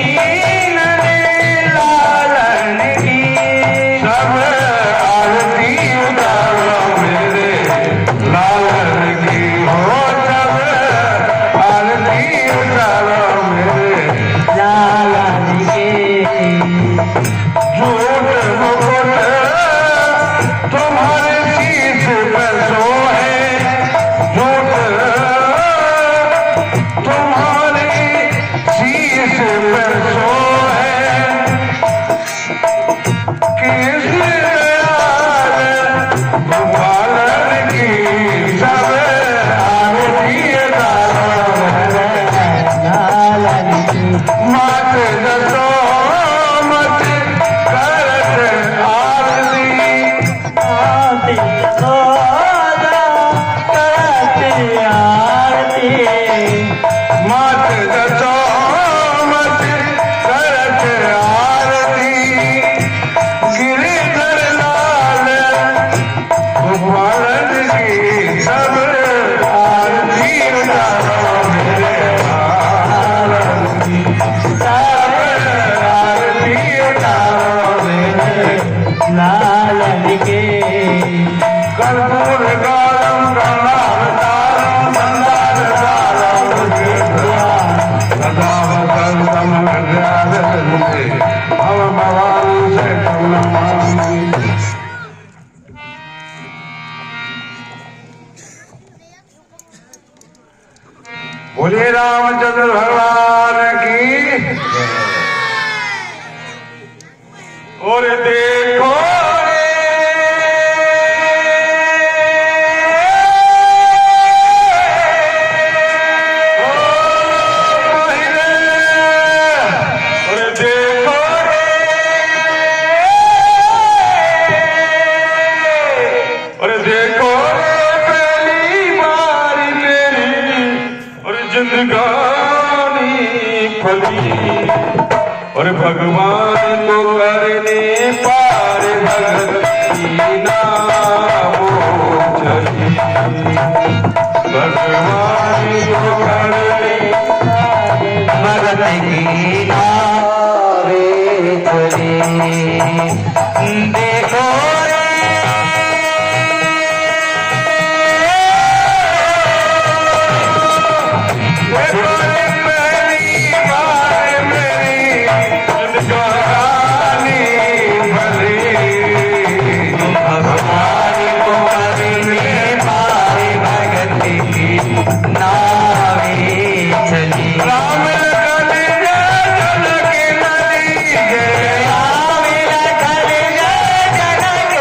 नंद लालन की, सब आरती उतारो मेरे लालन की। हो सब आरती उतारो मेरे लालन की। झूठ मुकुट तुम्हारे शीश पर सोहे, झूठ तुम्हारे शीश पर सोहे, किस दयाल गोपालन की, सब आरती उतारो मेरे लालन की। मत दसो मत करत आरती, आरती सदा करत आरती। मत दसो मत करत आरती, गिरिधर लाल गोपालन की, सब आरती उतारो मेरे लालन की, सब आरती उतारो मेरे लालन के। कर्पूर गारम गंगावतारम मंदारतारम सदा वसंतम हृदयारविंदे, भव भवानी शरणं नमामि। बोले रामचंद्र भगवान की। और देखो रे, ओ मोहिने, और देखो रे, और देखो रे, पहली बार मेरी और जिंदगानी फली, और भगवान को करने पार भगती नामो चली, भगवान को करने मरत की नावे चली। देखो रे, देखो रे, पहली बार मेरी जिंदगानी भली, भगवान को करने पार भगती की नावे चली। राम लखन जय जनक नदी जय, राम लखन जय जनक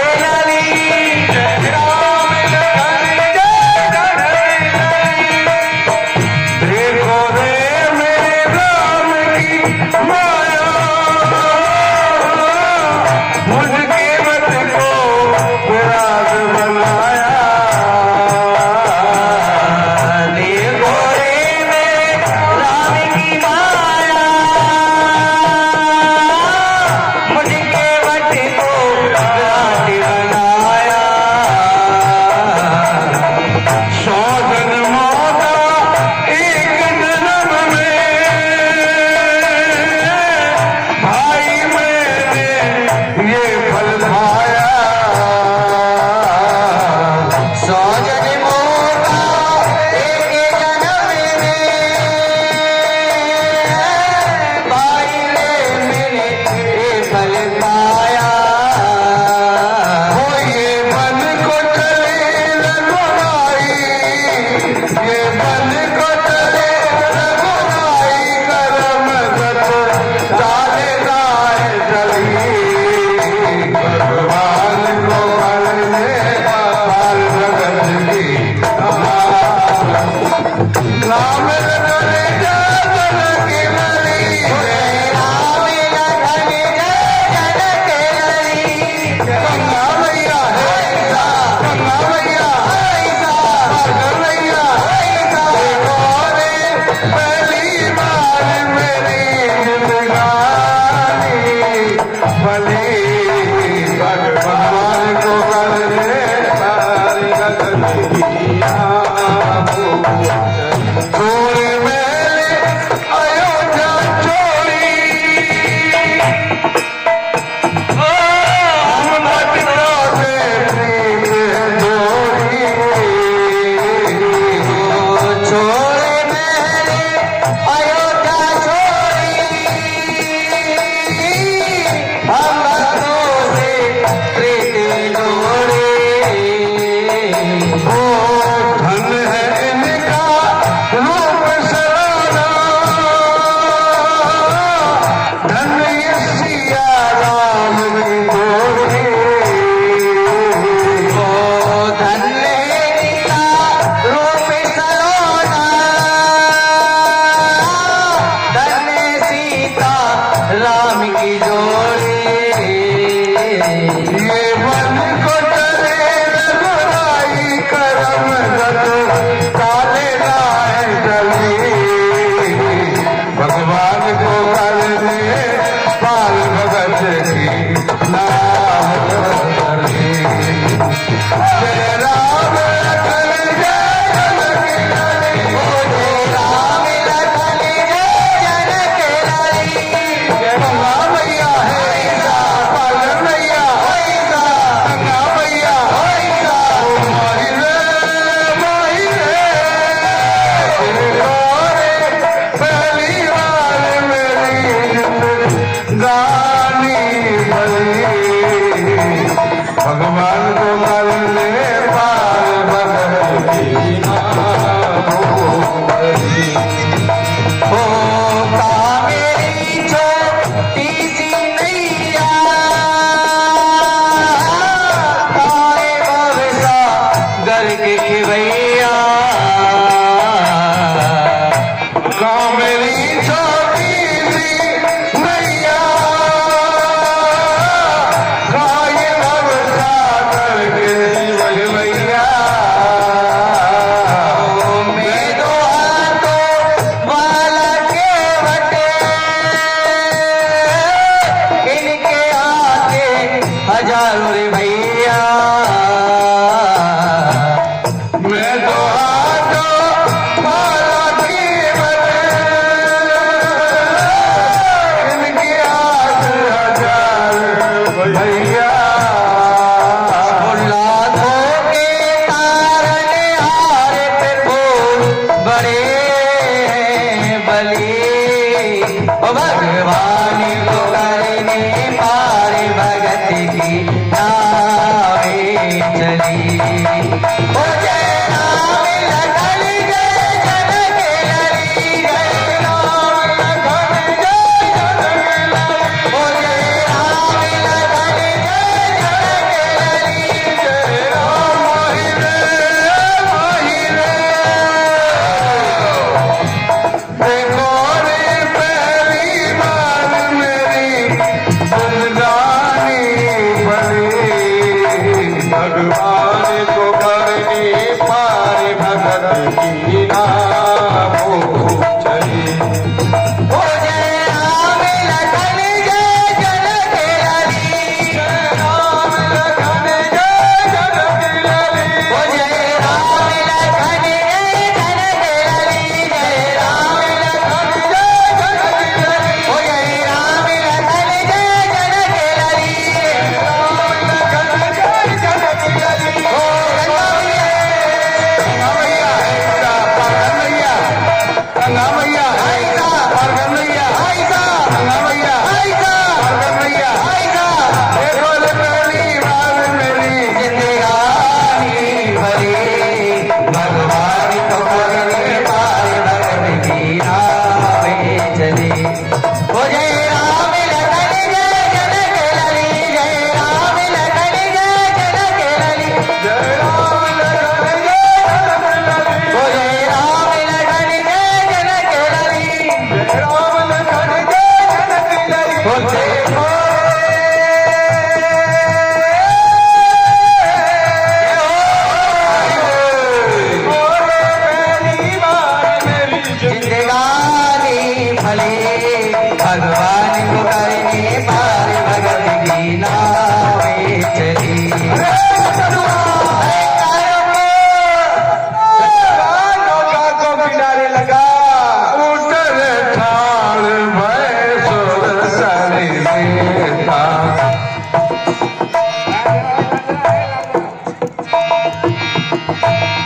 ये बन को चले रघुराई करम गत चाले गाय चली भगवान को करने पाल भगत की राम करे जन की मरी राम लखन जन के लरी गंगा मैया है गंगा मैया है मैया गोरे पहली बार मेरी जिंदगानी भली भगवान को करने सारी छोड़ी मेरे अयोध्या छोड़ी धन है इनका रूप सराना धन ये सिया राम की गोरी धन्य इनका रूप सलोना धन्य सीता राम की जोड़ी ये मन को चले रघुराई करम गत काले गाय चली भगवान को करने पाल भगत की नाम करनी जय राम लखन जय जनक लाली राम लखन जय जनक लाली गंगा मैया है पाल मैया गंगा मैया माही रे गोरे पहली बार मेरी जिंदगानी भली भगवान को करने पाल भगत की नाम भली ओ कावेरी छोटी सी नैया तारे भवसा गर के खिवैया कामेरी छोटी सी मैया गाय भवसा करके भगवैया मैं दो हाथों वाला के बटे इनके आगे हजारों रे भैया मैं तो हाथों वाला की बने इनकी आठ हजार भैया लाखों के तारने हार पे फूल बड़े बली ओ भगवान को करने पार भगत की नावे चली ओ जय राम लखन जय जनक लाली जय राम लखन जय जनक लाली ओ जय राम लखन जय जनक लाली जय राम माही रे देखो रे पहली बार मेरी जिंदगानी भली भगवान को करनी पार भगत की नाम चली ओ जय राम लखन जय जनक लाली जय राम लखन जय जनक लाली ओ जय राम लखन जय जनक लाली जय राम लखन जय जनक लाली ओ जय राम लखन जय जनक लाली जय राम लखन जय जनक लाली ओ गंगा मैया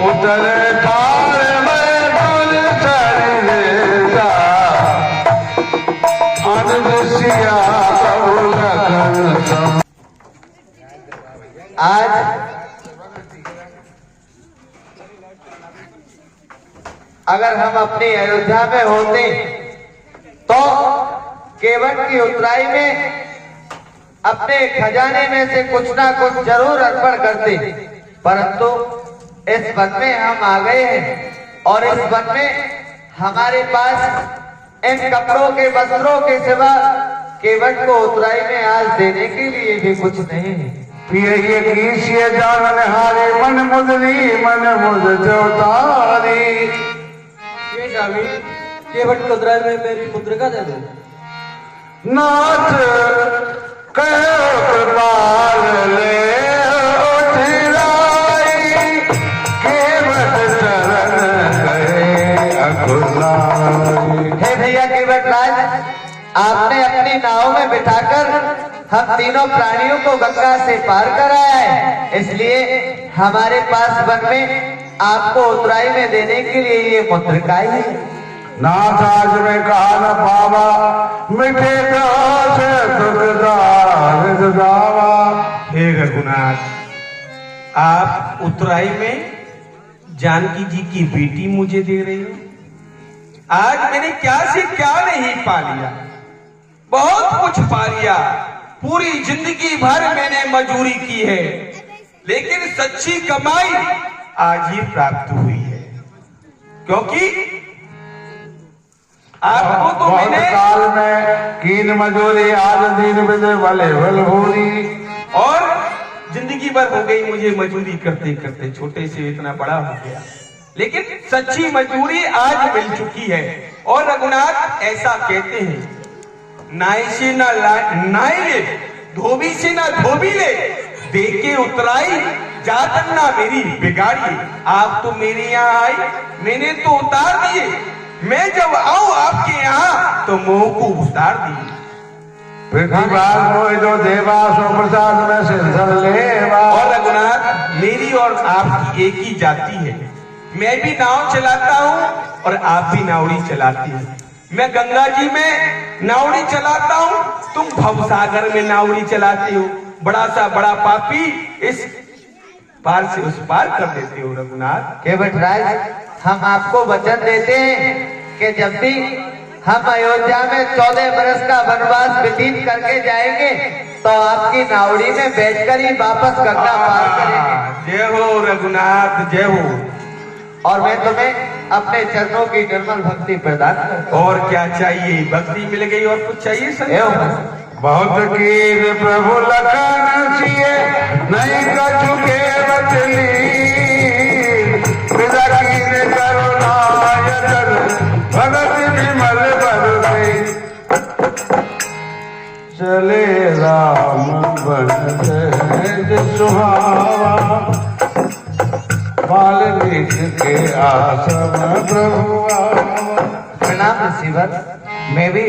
उतरे पार में डुल चढ़े जा अनसिया प्रभु लखन। आज अगर हम अपनी अयोध्या में होते तो केवट की उतराई में अपने खजाने में से कुछ ना कुछ जरूर अर्पण करते, परंतु इस वन में हम आ गए हैं और इस वन में हमारे पास इन कपड़ों के वस्त्रों के सिवा केवट को उतराई में आज देने के लिए भी कुछ नहीं है। पिए कीसिए जानन हारे मन मुदरी मन मुद जोतारी। केवट को उतराई में मेरी मुद्रिका दे दो। नाथ कहो कृपाल ले उठलाई केवट चरण गए अकुलाई। हे भैया केवट राज, आपने अपनी नाव में बिठाकर हम तीनों प्राणियों को गंगा से पार कराया है, इसलिए हमारे पास वन में आपको उतराई में देने के लिए ये मुद्रिकाएं है। नाथ आज में कहा न पावा मिठे से दुखदार दावा। हे रघुनाथ, आप उतराई में जानकी जी की बेटी मुझे दे रही हो। आज मैंने क्या से क्या नहीं पा लिया, बहुत कुछ पा लिया। पूरी जिंदगी भर मैंने मजदूरी की है, लेकिन सच्ची कमाई आज ही प्राप्त हुई है, क्योंकि आपको तो बहुत मैंने काल में कीन मजूरी आज दिन बिदे भले भल भूरी। और जिंदगी भर हो गई मुझे मजदूरी करते करते, छोटे से इतना बड़ा हो गया, लेकिन सच्ची मजदूरी आज मिल चुकी है। और रघुनाथ ऐसा कहते हैं, नाई से ना नाई ले, धोबी से ना धोबी ले, देके उतराई जातन ना मेरी बिगाड़ी। आप तो मेरे यहाँ आई, मैंने तो उतार दिए, मैं जब आऊं आपके यहाँ तो मोह को उतार दिए। पृथ्वीवास मोहि जो देवा सो प्रसाद में सिंधर लेवा। और रघुनाथ, मेरी और आपकी एक ही जाति है। मैं भी नाव चलाता हूँ और आप भी नावड़ी चलाती हैं। मैं गंगा जी में नावड़ी चलाता हूँ, तुम भवसागर में नावड़ी चलाते हो। बड़ा सा बड़ा पापी इस पार से उस पार कर देते हो रघुनाथ। केवट राज, हम आपको वचन देते हैं कि जब भी हम अयोध्या में 14 बरस का वनवास व्यतीत करके जाएंगे तो आपकी नावड़ी में बैठकर ही वापस गंगा पार करेंगे। जय हो रघुनाथ, जय हो। और मैं तुम्हें अपने चरणों की निर्मल भक्ति प्रदान करता हूं। और क्या चाहिए? भक्ति मिल गई, और कुछ चाहिए संत? बहुत कीर प्रभु लखन सिए नहीं कछु के बचली करुणायतन भगत विमल बरसे। चले राम बन सहज सुहावा वाल्मीकि के आश्रम प्रभु आवा। प्रणाम ऋषिवर। मैं भी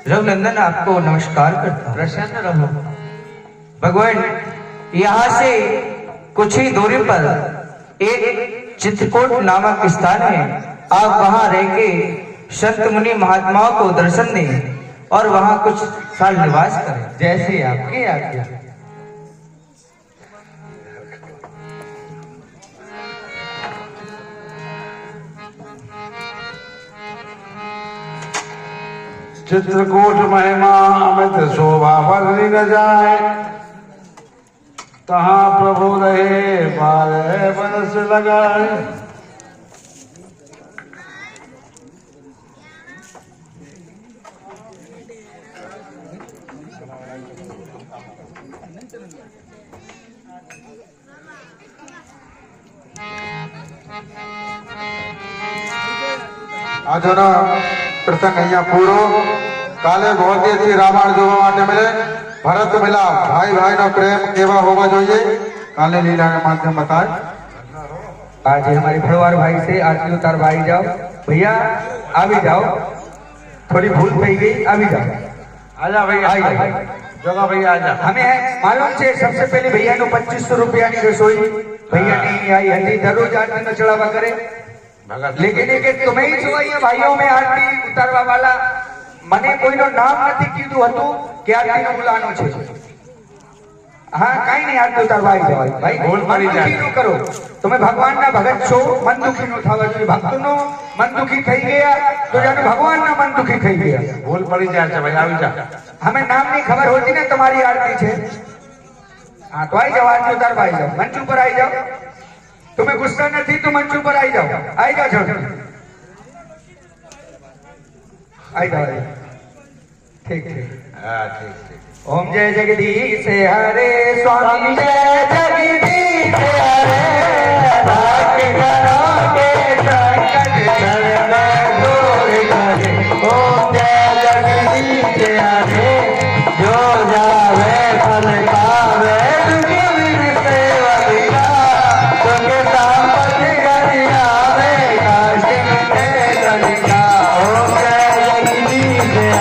रघुनंदन आपको नमस्कार करता हूँ। प्रसन्न रहो। भगवान, यहाँ से कुछ ही दूरी पर एक चित्रकूट नामक स्थान है। आप वहाँ रह के संत मुनि महात्माओं को दर्शन दें और वहाँ कुछ साल निवास करें। जैसे आपकी आज्ञा। चित्रकूट महिमा अमित शोभा वर्णि न जाए। तहाँ प्रभु रहे 12 बरस लगाए। આજનો પ્રસંગ અહીંયા પૂરો. કાલે बहुत ही अच्छी रामायण જોવા માટે મળે. ભરત મિલાપ ભાઈ ભાઈનો પ્રેમ કેવા હોવા જોઈએ કાલે લીલા के माध्यम बताए. आज हमारे भड़वार भाई से आरती उतार भाई जाओ भैया, आ भी जाओ, थोड़ी भूल पई गई, आ भी जाओ, आजा भैया. आई जाओ। जगह भैया आजा हमें मालूम છે सबसे पहले भैया नो 2500 रुपया ની रसोई भैया ની आई हल्दी दररोज आरती नो चढ़ावा करे भगत लेकिन एक तुम्हें ही जो ये भाइयों में आरती उतारवा वाला मने कोईनो नाम નથી કીધું હતું કે આરતી નો બોલાનો છે हाँ कहीं नहीं आरती उतारवा आई जाओ भाई बोल पड़ी मन जाए। दुखी नो करो तुम्हें भगवान ना भगत छो मन दुखी नो थावा जो भक्त नो मन दुखी થઈ ગયા तो जानो भगवान ना मन दुखी થઈ ગયા भूल पड़ी जाए भाई આવી जा हमें नाम नहीं खबर होती ना तुम्हारी आरती है हाँ तो आई जाओ आरती उतारवा आई जाओ मंच ऊपर आई जाओ तुम्हें गुस्सा नहीं तो मंच ऊपर आई जाओ जल्दी आई जाओ ठीक ठीक हाँ ठीक ठीक ओम जय जगदीश हरे स्वामी जय जगदीश हरे भक्त जनों के संकट हर में दूर करे ओम जय जगदीश हरे जो जावे फल पावे तुझे बिन सेवक का तुझे संपत्ति घरी आवे काश मिटे कलिका ओम जय जगदीश हरे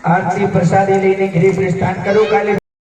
आरती प्रसादी लेने गृह प्रस्थान करो काले